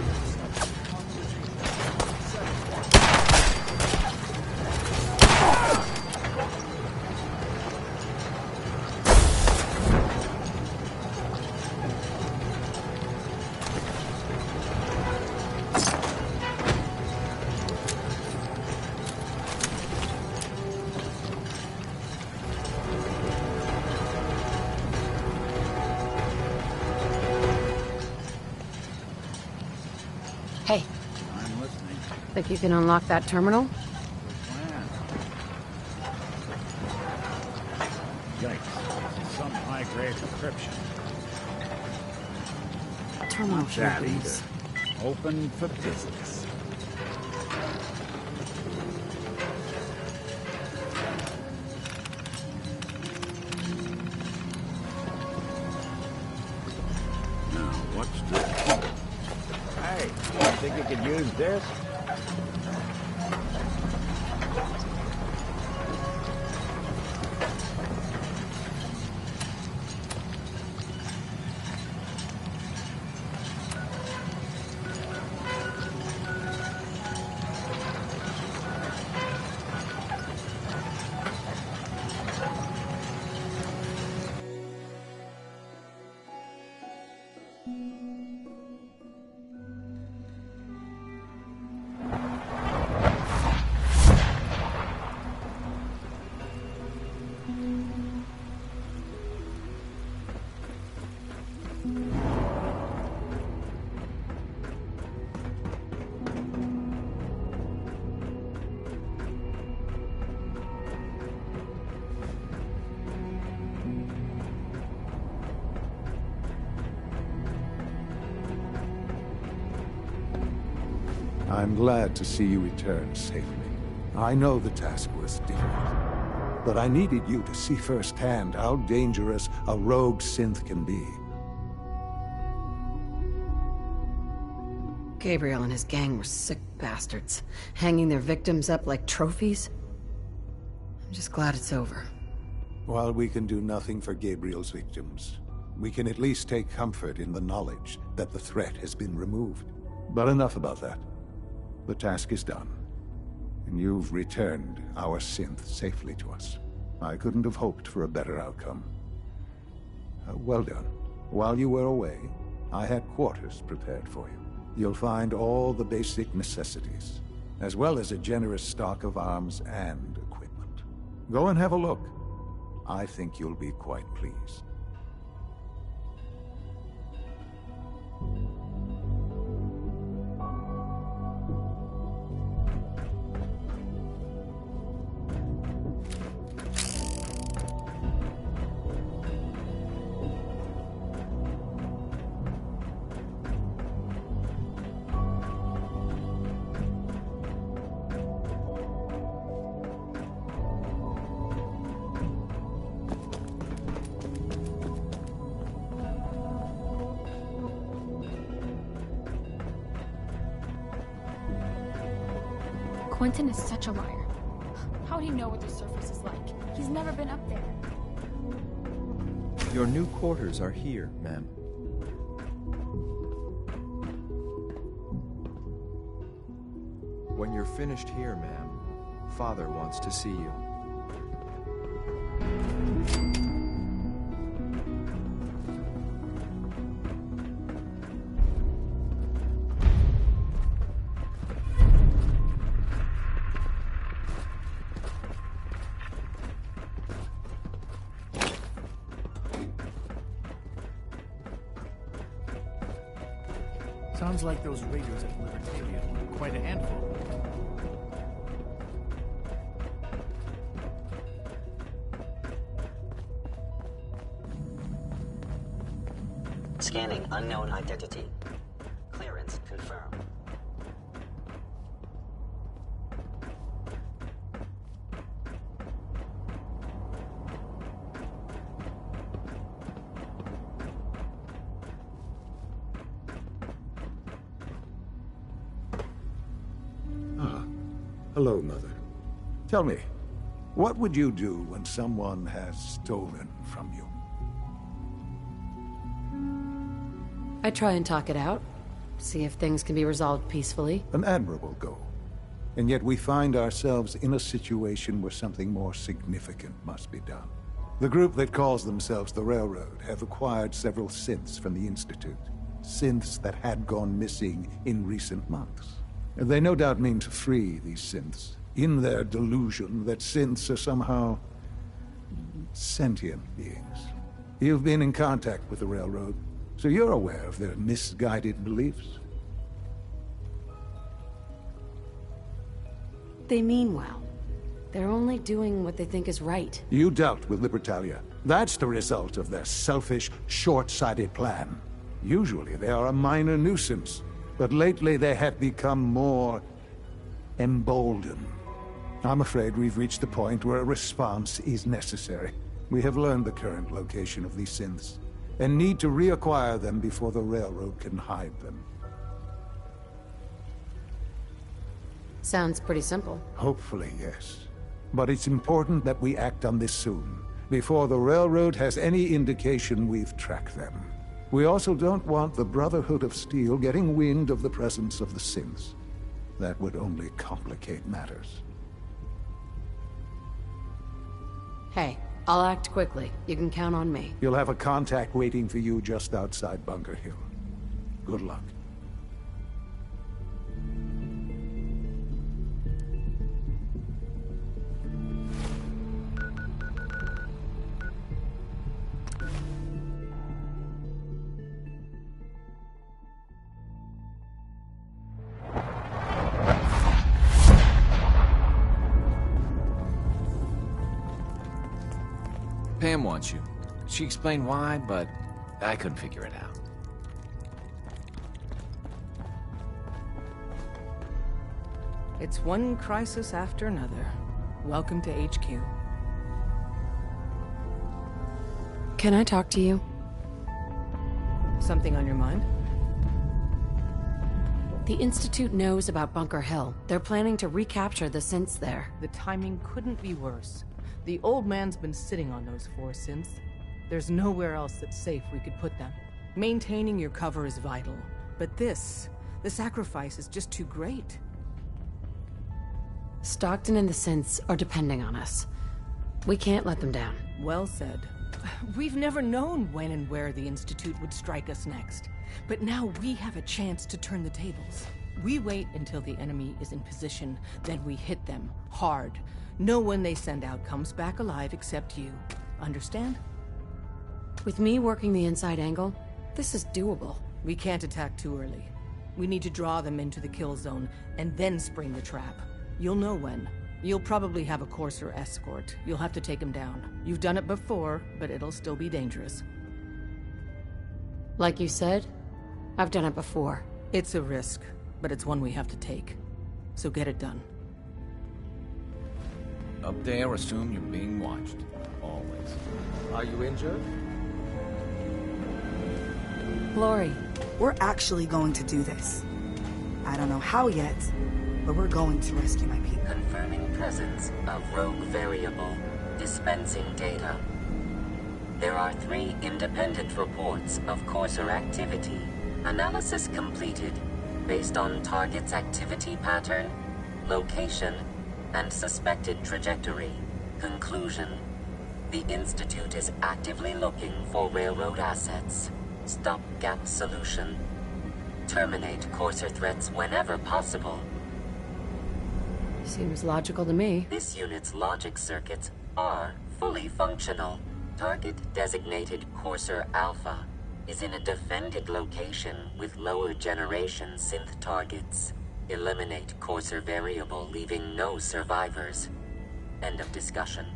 Hey. I'm listening. Think you can unlock that terminal? Yikes. Some high-grade encryption. Terminal Not that please. either. Open for business. Now, what's this? Hey, think you could use this? I'm glad to see you return safely. I know the task was difficult, but I needed you to see firsthand how dangerous a rogue synth can be. Gabriel and his gang were sick bastards, hanging their victims up like trophies. I'm just glad it's over. While we can do nothing for Gabriel's victims, we can at least take comfort in the knowledge that the threat has been removed. But enough about that. The task is done. And you've returned our synth safely to us. I couldn't have hoped for a better outcome. Well done. While you were away, I had quarters prepared for you. You'll find all the basic necessities, as well as a generous stock of arms and equipment. Go and have a look. I think you'll be quite pleased. Quentin is such a liar. How'd he know what the surface is like? He's never been up there. Your new quarters are here, ma'am. When you're finished here, ma'am, Father wants to see you. Sounds like those raiders at Libertalia were quite a handful. Scanning unknown identity. Clearance confirmed. Hello, Mother. Tell me, what would you do when someone has stolen from you? I try and talk it out. See if things can be resolved peacefully. An admirable goal. And yet we find ourselves in a situation where something more significant must be done. The group that calls themselves the Railroad have acquired several synths from the Institute. Synths that had gone missing in recent months. They no doubt mean to free these synths, in their delusion that synths are somehow sentient beings. You've been in contact with the Railroad, so you're aware of their misguided beliefs. They mean well. They're only doing what they think is right. You dealt with Libertalia. That's the result of their selfish, short-sighted plan. Usually they are a minor nuisance. But lately they have become more emboldened. I'm afraid we've reached the point where a response is necessary. We have learned the current location of these synths, and need to reacquire them before the Railroad can hide them. Sounds pretty simple. Hopefully, yes. But it's important that we act on this soon, before the Railroad has any indication we've tracked them. We also don't want the Brotherhood of Steel getting wind of the presence of the synths. That would only complicate matters. Hey, I'll act quickly. You can count on me. You'll have a contact waiting for you just outside Bunker Hill. Good luck. Pam wants you. She explained why, but I couldn't figure it out. It's one crisis after another. Welcome to HQ. Can I talk to you? Something on your mind? The Institute knows about Bunker Hill. They're planning to recapture the synths there. The timing couldn't be worse. The old man's been sitting on those 4 synths. There's nowhere else that's safe we could put them. Maintaining your cover is vital. But this The sacrifice is just too great. Stockton and the Synths are depending on us. We can't let them down. Well said. We've never known when and where the Institute would strike us next. But now we have a chance to turn the tables. We wait until the enemy is in position, then we hit them hard. No one they send out comes back alive except you. Understand? With me working the inside angle, this is doable. We can't attack too early. We need to draw them into the kill zone, and then spring the trap. You'll know when. You'll probably have a Courser escort. You'll have to take him down. You've done it before, but it'll still be dangerous. Like you said, I've done it before. It's a risk, but it's one we have to take. So get it done. Up there, assume you're being watched. Always. Are you injured? Lori. We're actually going to do this. I don't know how yet, but we're going to rescue my people. Confirming presence of rogue variable. Dispensing data. There are 3 independent reports of Courser activity. Analysis completed based on target's activity pattern, location, and suspected trajectory. Conclusion. The Institute is actively looking for railroad assets. Stopgap solution. Terminate Courser threats whenever possible. Seems logical to me. This unit's logic circuits are fully functional. Target designated Courser Alpha is in a defended location with lower generation synth targets. Eliminate Courser variable, leaving no survivors. End of discussion.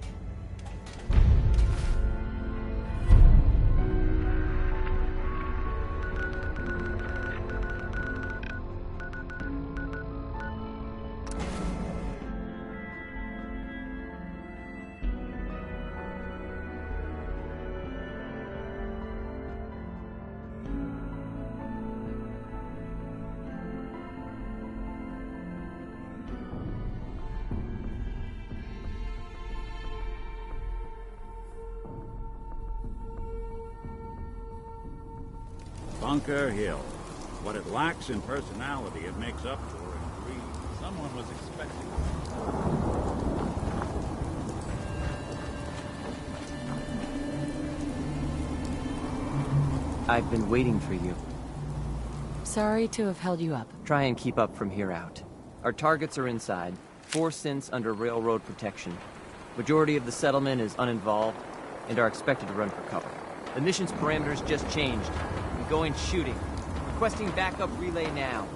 Bunker Hill. What it lacks in personality, it makes up for in greed. Someone was expecting it. I've been waiting for you. Sorry to have held you up. Try and keep up from here out. Our targets are inside. 4 synths under railroad protection. Majority of the settlement is uninvolved and are expected to run for cover. The mission's parameters just changed. Going shooting. Requesting backup relay now.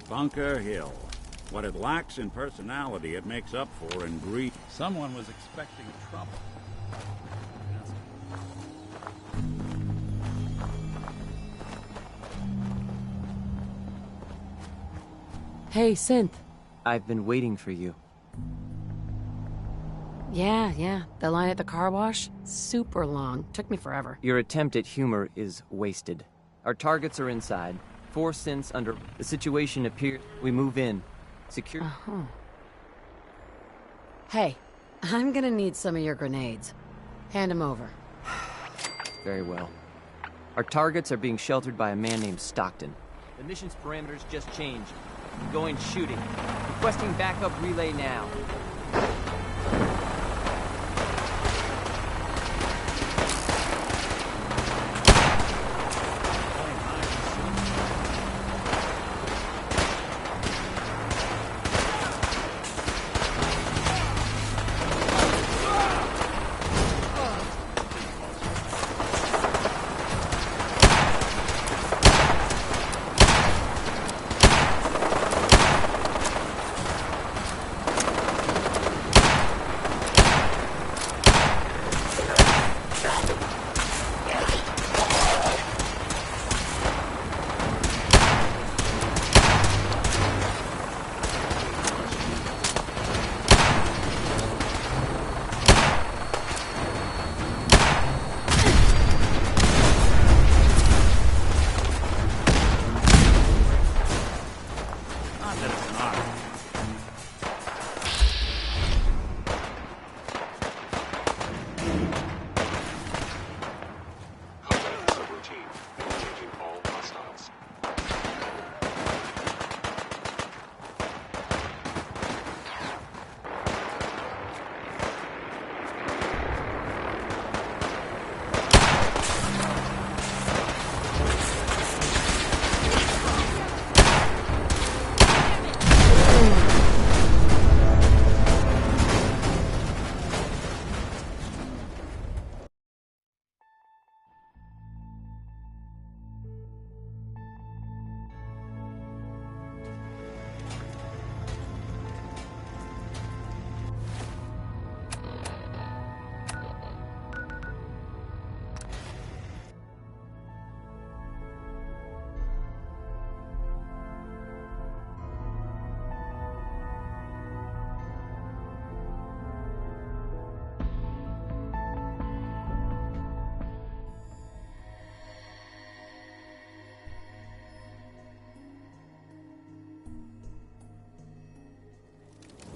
Bunker Hill. What it lacks in personality, it makes up for in greed. Someone was expecting trouble. Hey, Synth. I've been waiting for you. Yeah. The line at the car wash? Super long. Took me forever. Your attempt at humor is wasted. Our targets are inside. 4 synths under... The situation appears... We move in. Secure... Hey, I'm gonna need some of your grenades. Hand them over. Very well. Our targets are being sheltered by a man named Stockton. The mission's parameters just changed. Going shooting. Requesting backup relay now.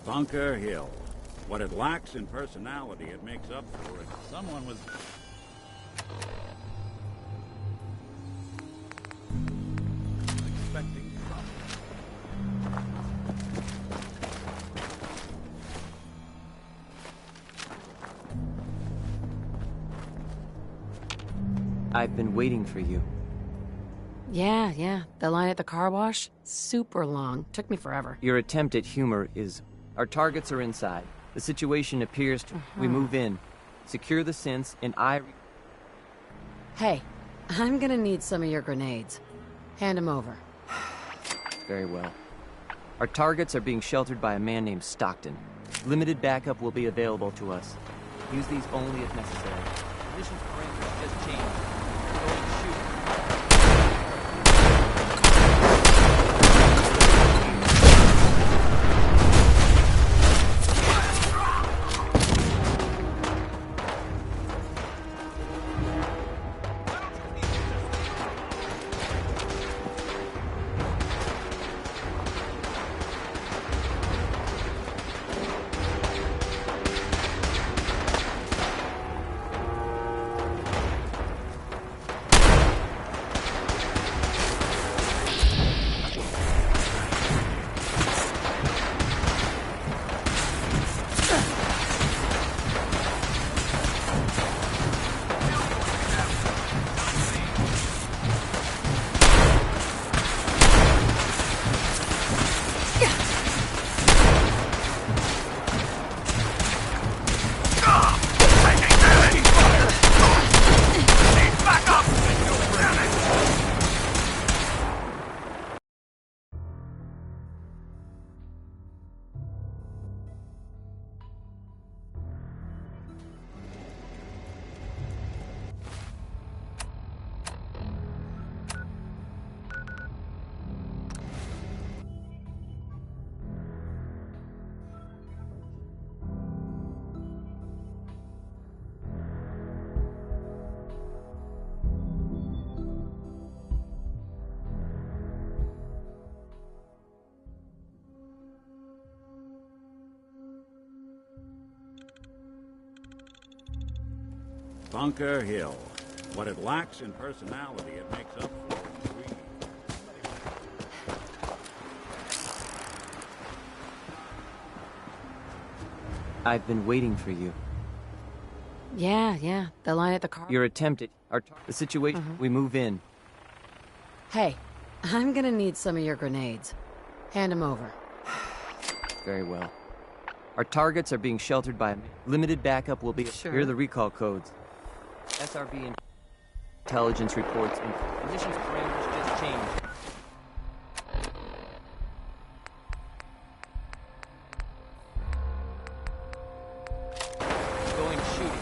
Bunker Hill. What it lacks in personality, it makes up for it. Someone was... expecting trouble. I've been waiting for you. Yeah. The line at the car wash? Super long. Took me forever. Your attempt at humor is... Our targets are inside. The situation appears to... We move in. Secure the synths, and Hey, I'm gonna need some of your grenades. Hand them over. Very well. Our targets are being sheltered by a man named Stockton. Limited backup will be available to us. Use these only if necessary. Mission's parameters just changed. Going shooting. Bunker Hill. What it lacks in personality, it makes up for in greed. I've been waiting for you. Yeah. The line at the car. Your attempt at the situation. We move in. Hey, I'm gonna need some of your grenades. Hand them over. Very well. Our targets are being sheltered by limited backup. Will be Sure. Here are the recall codes. SRB and intelligence reports. And missions parameters just changed. Going shooting.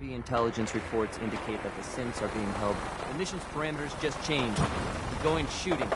Security intelligence reports indicate that the synths are being held. The mission's parameters just changed. We're going shooting.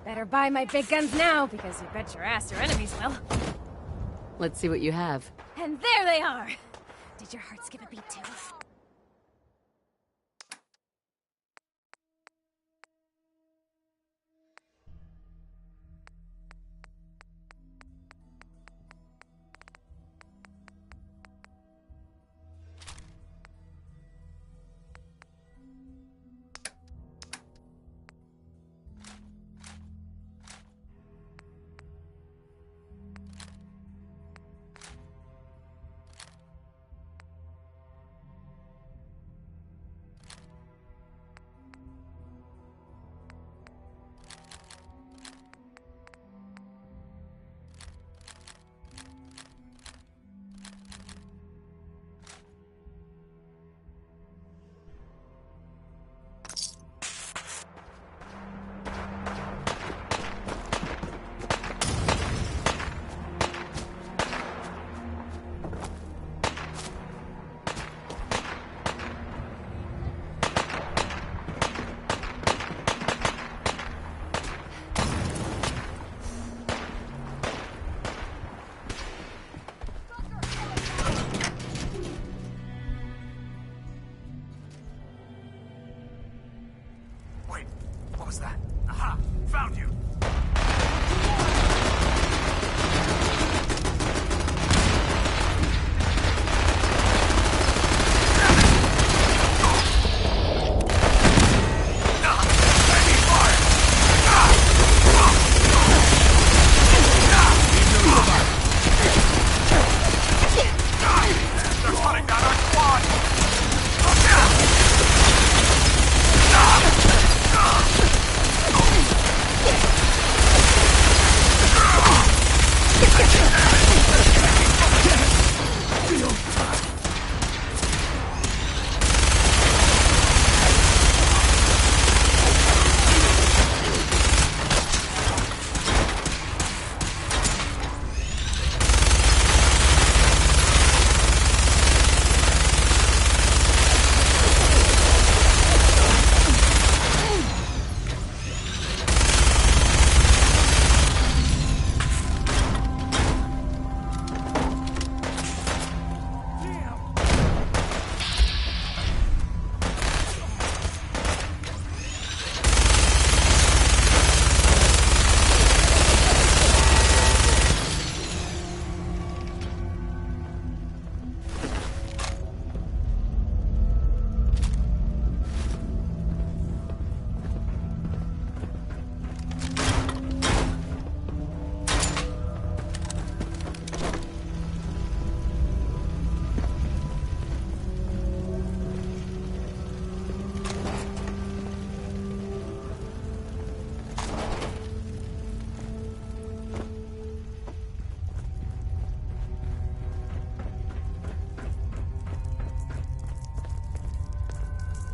Better buy my big guns now, because you bet your ass your enemies will. Let's see what you have. And there they are! Did your heart skip a beat too?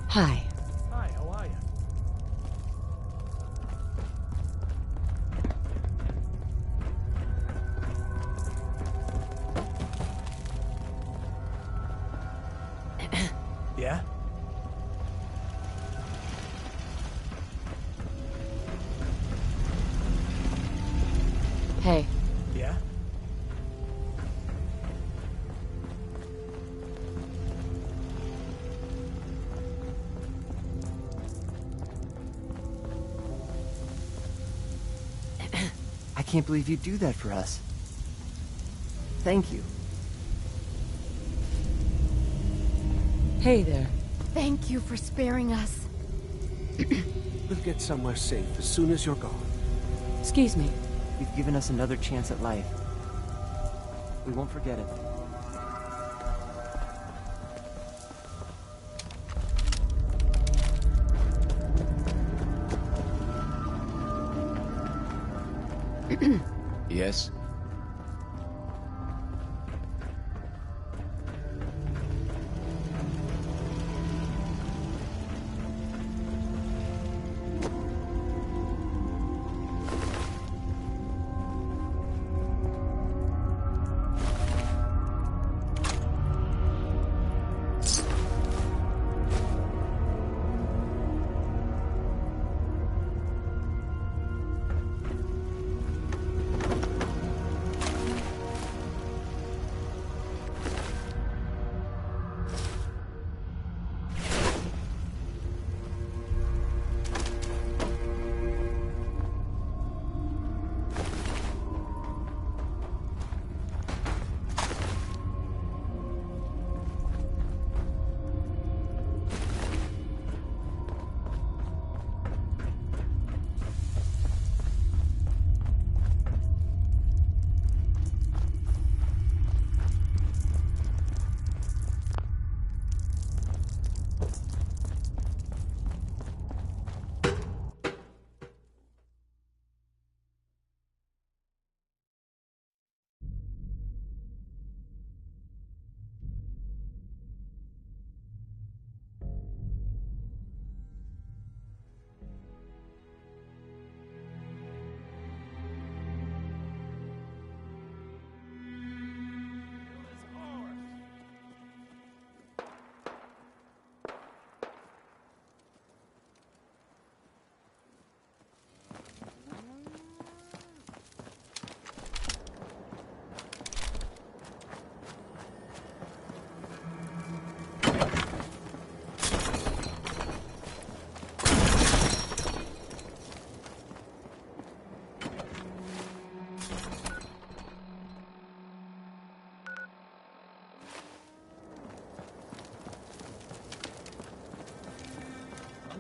Hi. Hi, how are you? Yeah? Hey. Yeah? I can't believe you'd do that for us. Thank you. Hey there. Thank you for sparing us. We'll get somewhere safe as soon as you're gone. Excuse me. You've given us another chance at life. We won't forget it. Yes?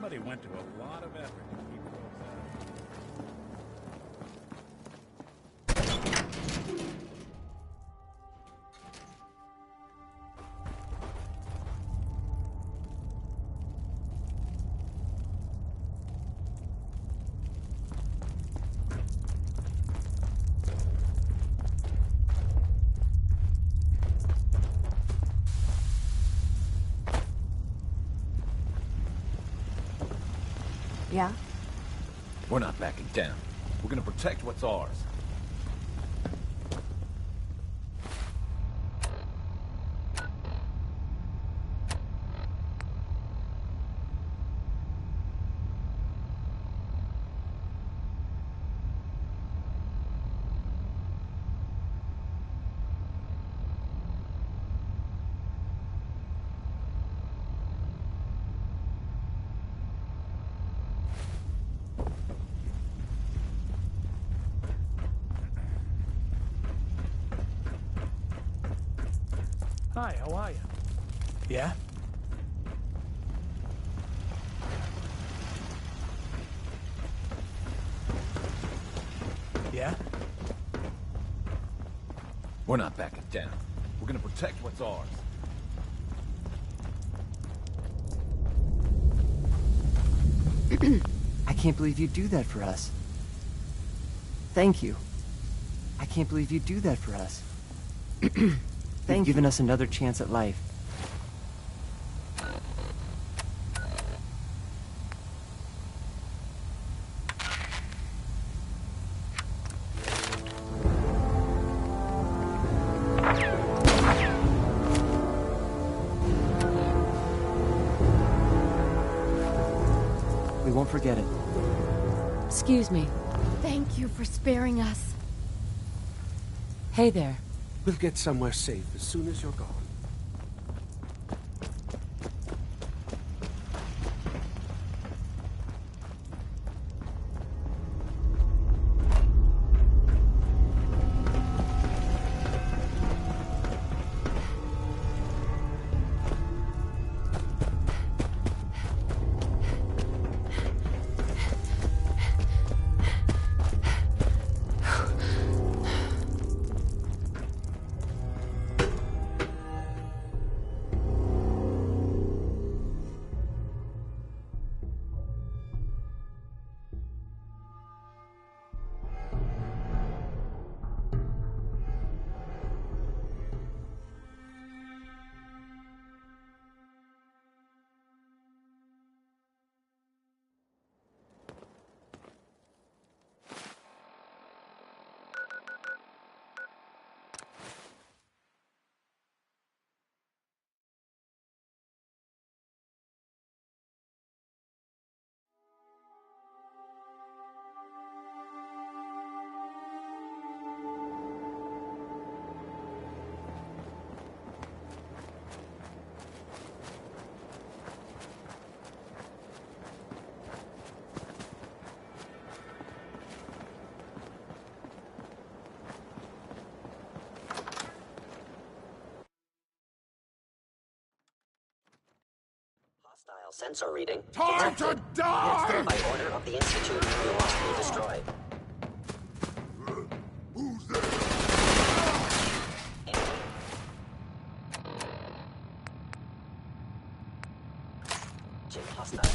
Somebody went to a lot of effort to keep those out. Yeah? We're not backing down. We're gonna protect what's ours. Hi, how are you? Yeah? Yeah? We're not backing down. We're gonna protect what's ours. I can't believe you'd do that for us. Thank you. I can't believe you'd do that for us. You've given us another chance at life. We won't forget it. Excuse me. Thank you for sparing us. Hey there. We'll get somewhere safe as soon as you're gone. Hostile sensor reading. Time to die! By order of the Institute, you must be destroyed. Who's there? Jim hostile.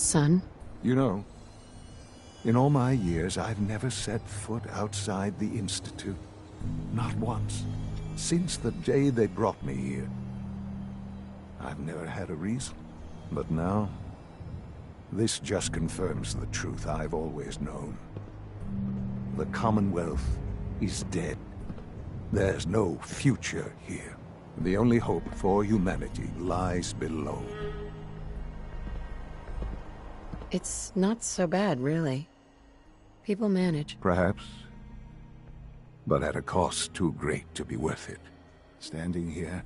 Son? You know, in all my years, I've never set foot outside the Institute. Not once. Since the day they brought me here. I've never had a reason. But now, this just confirms the truth I've always known. The Commonwealth is dead. There's no future here. The only hope for humanity lies below. It's not so bad, really. People manage. Perhaps. But at a cost too great to be worth it. Standing here,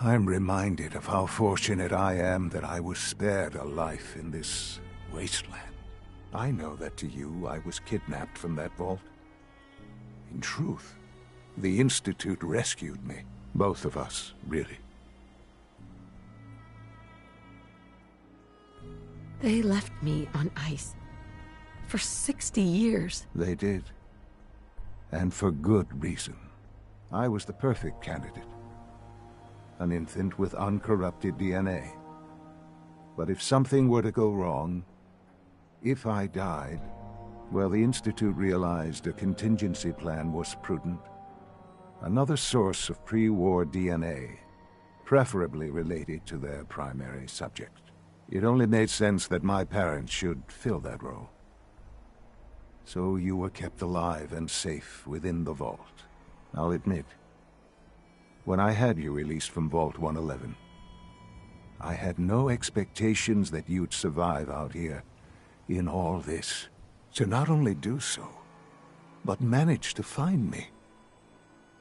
I'm reminded of how fortunate I am that I was spared a life in this wasteland. I know that to you, I was kidnapped from that vault. In truth, the Institute rescued me. Both of us, really. They left me on ice. For 60 years. They did. And for good reason. I was the perfect candidate. An infant with uncorrupted DNA. But if something were to go wrong, if I died, well, the Institute realized a contingency plan was prudent. Another source of pre-war DNA, preferably related to their primary subject. It only made sense that my parents should fill that role. So you were kept alive and safe within the vault. I'll admit, when I had you released from Vault 111, I had no expectations that you'd survive out here in all this. To not only do so, but manage to find me.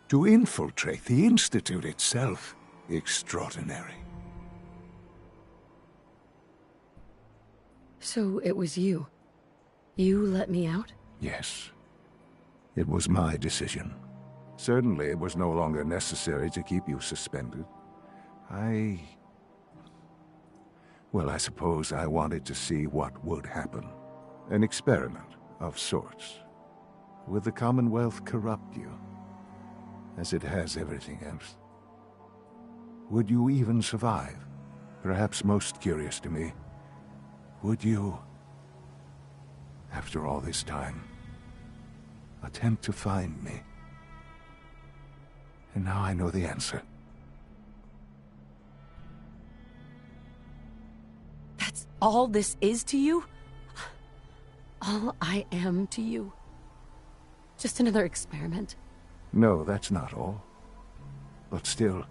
To infiltrate the Institute itself. Extraordinary. So it was you. You let me out? Yes. It was my decision. Certainly it was no longer necessary to keep you suspended. Well, I suppose I wanted to see what would happen. An experiment of sorts. Would the Commonwealth corrupt you? As it has everything else? Would you even survive? Perhaps most curious to me, would you, after all this time, attempt to find me? And now I know the answer. That's all this is to you? All I am to you? Just another experiment? No, that's not all. But still,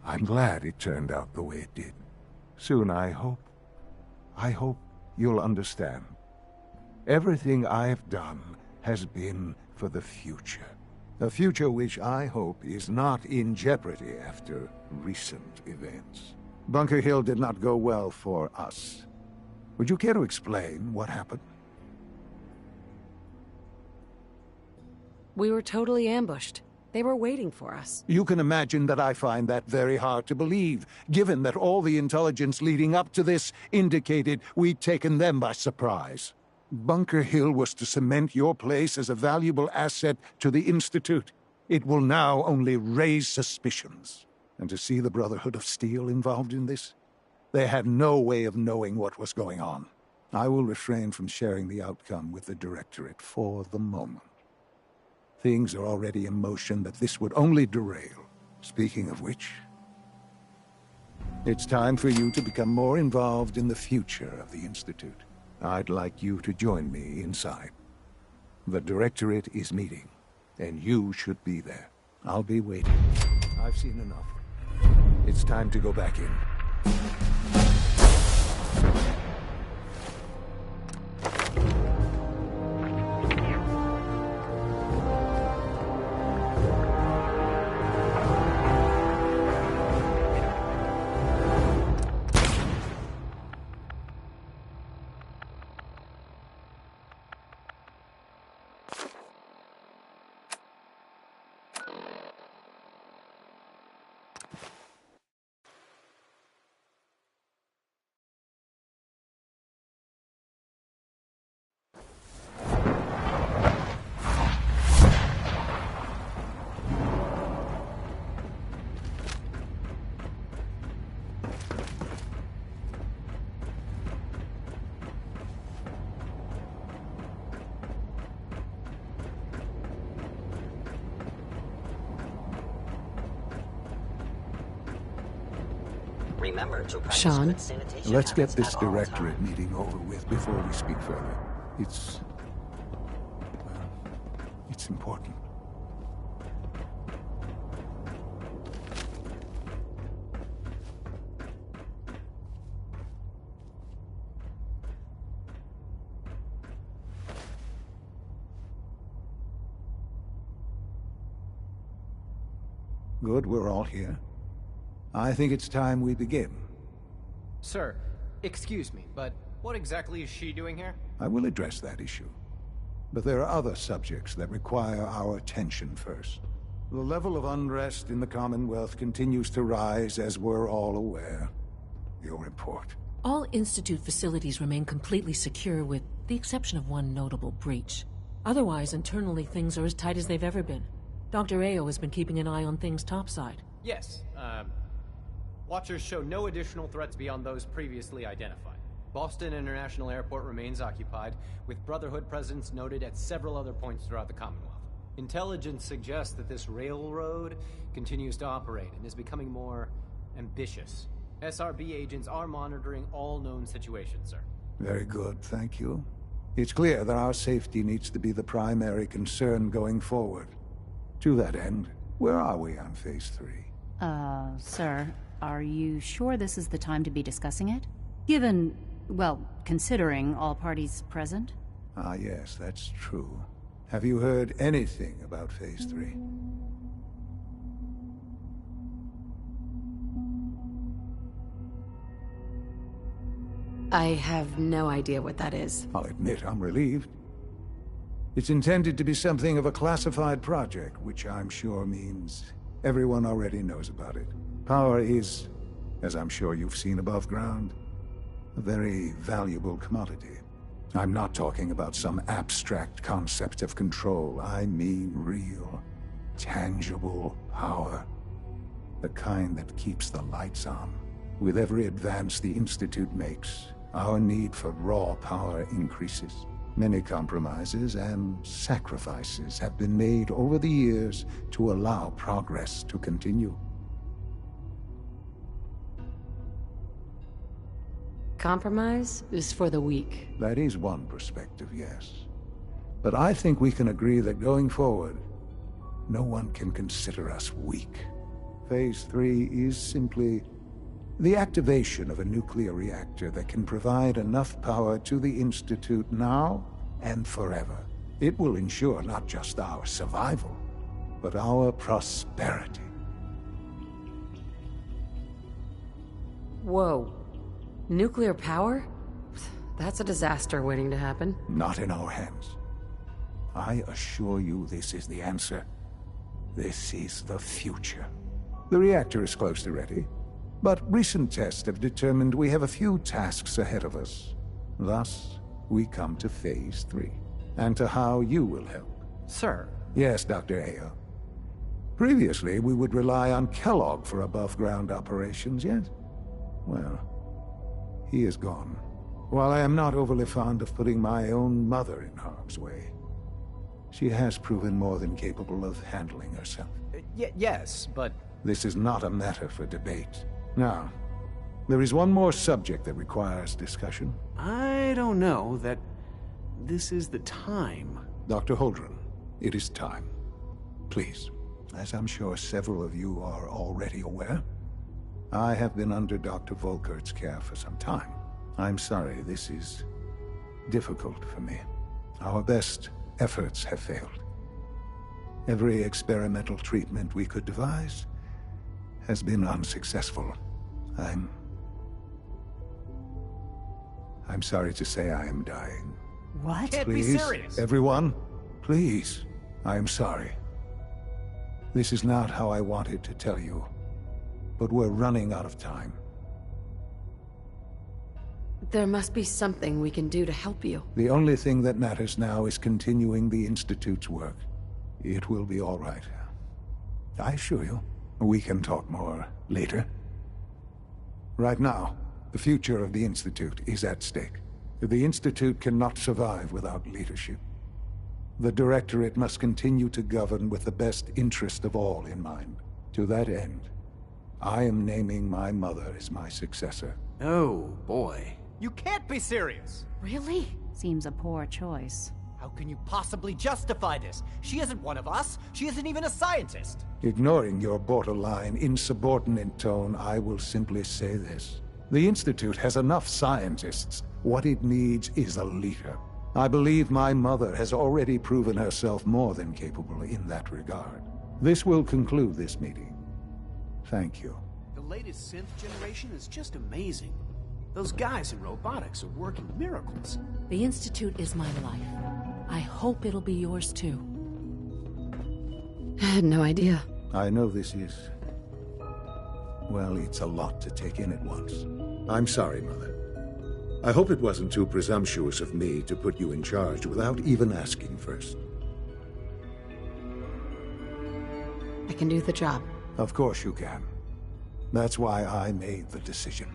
I'm glad it turned out the way it did. Soon, I hope you'll understand. Everything I've done has been for the future. A future which I hope is not in jeopardy after recent events. Bunker Hill did not go well for us. Would you care to explain what happened? We were totally ambushed. They were waiting for us. You can imagine that I find that very hard to believe, given that all the intelligence leading up to this indicated we'd taken them by surprise. Bunker Hill was to cement your place as a valuable asset to the Institute. It will now only raise suspicions. And to see the Brotherhood of Steel involved in this? They had no way of knowing what was going on. I will refrain from sharing the outcome with the Directorate for the moment. Things are already in motion that this would only derail. Speaking of which, it's time for you to become more involved in the future of the Institute. I'd like you to join me inside. The Directorate is meeting, and you should be there. I'll be waiting. I've seen enough. It's time to go back in. Remember to practice Sean? good sanitation Let's get habits this at all directorate times. meeting over with before we speak further. It's... well, it's important. Good, we're all here. I think it's time we begin. Sir, excuse me, but what exactly is she doing here? I will address that issue. But there are other subjects that require our attention first. The level of unrest in the Commonwealth continues to rise, as we're all aware. Your report. All Institute facilities remain completely secure with the exception of one notable breach. Otherwise, internally, things are as tight as they've ever been. Dr. Ayo has been keeping an eye on things topside. Yes, Watchers show no additional threats beyond those previously identified. Boston International Airport remains occupied, with Brotherhood presence noted at several other points throughout the Commonwealth. Intelligence suggests that this railroad continues to operate and is becoming more ambitious. SRB agents are monitoring all known situations, sir. Very good, thank you. It's clear that our safety needs to be the primary concern going forward. To that end, where are we on Phase 3? Sir, are you sure this is the time to be discussing it? Given, well, considering all parties present? Ah, yes, that's true. Have you heard anything about Phase 3? I have no idea what that is. I'll admit I'm relieved. It's intended to be something of a classified project, which I'm sure means everyone already knows about it. Power is, as I'm sure you've seen above ground, a very valuable commodity. I'm not talking about some abstract concept of control. I mean real, tangible power. The kind that keeps the lights on. With every advance the Institute makes, our need for raw power increases. Many compromises and sacrifices have been made over the years to allow progress to continue. Compromise is for the weak. That is one perspective, yes. But I think we can agree that going forward, no one can consider us weak. Phase 3 is simply the activation of a nuclear reactor that can provide enough power to the Institute now and forever. It will ensure not just our survival, but our prosperity. Whoa. Nuclear power? That's a disaster waiting to happen. Not in our hands. I assure you this is the answer. This is the future. The reactor is close to ready, but recent tests have determined we have a few tasks ahead of us. Thus, we come to Phase 3, and to how you will help. Sir? Yes, Dr. Ayo. Previously, we would rely on Kellogg for above-ground operations, yet, well, he is gone. While I am not overly fond of putting my own mother in harm's way, she has proven more than capable of handling herself. Yes, but... This is not a matter for debate. Now, there is one more subject that requires discussion. I don't know that this is the time. Dr. Holdren, it is time. Please, as I'm sure several of you are already aware, I have been under Dr. Volkert's care for some time. I'm sorry, this is difficult for me. Our best efforts have failed. Every experimental treatment we could devise has been unsuccessful. I'm sorry to say I am dying. What? Can't Please, be serious. everyone, please. I am sorry. This is not how I wanted to tell you, but we're running out of time. There must be something we can do to help you. The only thing that matters now is continuing the Institute's work. It will be all right. I assure you. We can talk more later. Right now, the future of the Institute is at stake. The Institute cannot survive without leadership. The Directorate must continue to govern with the best interest of all in mind. To that end, I am naming my mother as my successor. Oh, boy. You can't be serious! Really? Seems a poor choice. How can you possibly justify this? She isn't one of us. She isn't even a scientist. Ignoring your borderline, insubordinate tone, I will simply say this. The Institute has enough scientists. What it needs is a leader. I believe my mother has already proven herself more than capable in that regard. This will conclude this meeting. Thank you. The latest synth generation is just amazing. Those guys in robotics are working miracles. The Institute is my life. I hope it'll be yours too. I had no idea. I know this is... well, it's a lot to take in at once. I'm sorry, Mother. I hope it wasn't too presumptuous of me to put you in charge without even asking first. I can do the job. Of course you can. That's why I made the decision.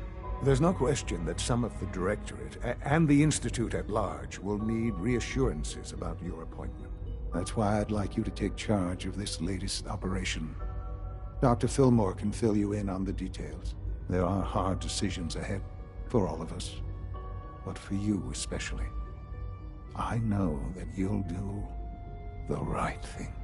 There's no question that some of the Directorate and the Institute at large will need reassurances about your appointment. That's why I'd like you to take charge of this latest operation. Dr. Fillmore can fill you in on the details. There are hard decisions ahead for all of us, but for you especially. I know that you'll do the right thing.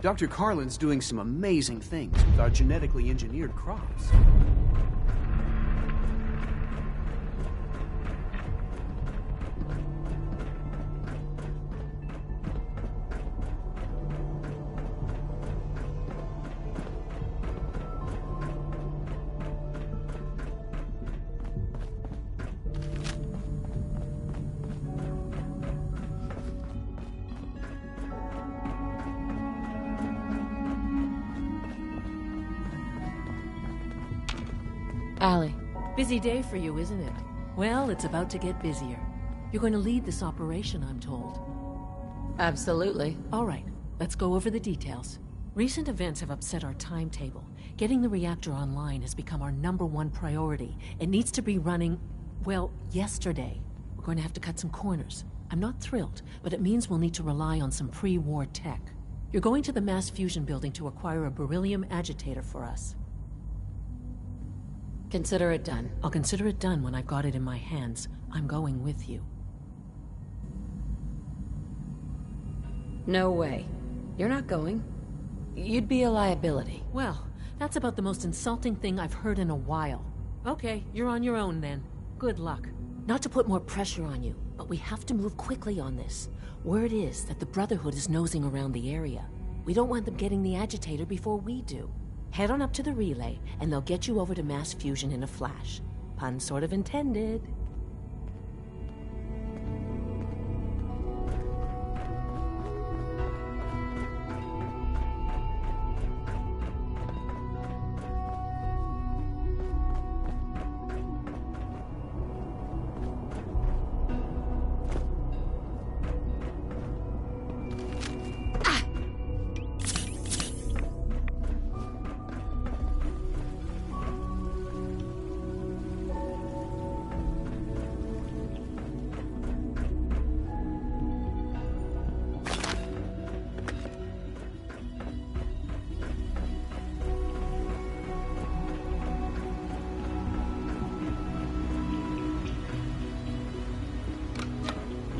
Dr. Carlin's doing some amazing things with our genetically engineered crops. Allie. Busy day for you, isn't it? Well, it's about to get busier. You're going to lead this operation, I'm told. Absolutely. All right, let's go over the details. Recent events have upset our timetable. Getting the reactor online has become our #1 priority. It needs to be running, well, yesterday. We're going to have to cut some corners. I'm not thrilled, but it means we'll need to rely on some pre-war tech. You're going to the Mass Fusion building to acquire a beryllium agitator for us. Consider it done. I'll consider it done when I've got it in my hands. I'm going with you. No way. You're not going. You'd be a liability. Well, that's about the most insulting thing I've heard in a while. Okay, you're on your own then. Good luck. Not to put more pressure on you, but we have to move quickly on this. Word is that the Brotherhood is nosing around the area. We don't want them getting the agitator before we do. Head on up to the relay, and they'll get you over to Mass Fusion in a flash. Pun sort of intended.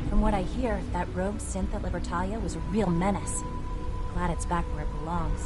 From what I hear, that rogue synth at Libertalia was a real menace. Glad it's back where it belongs.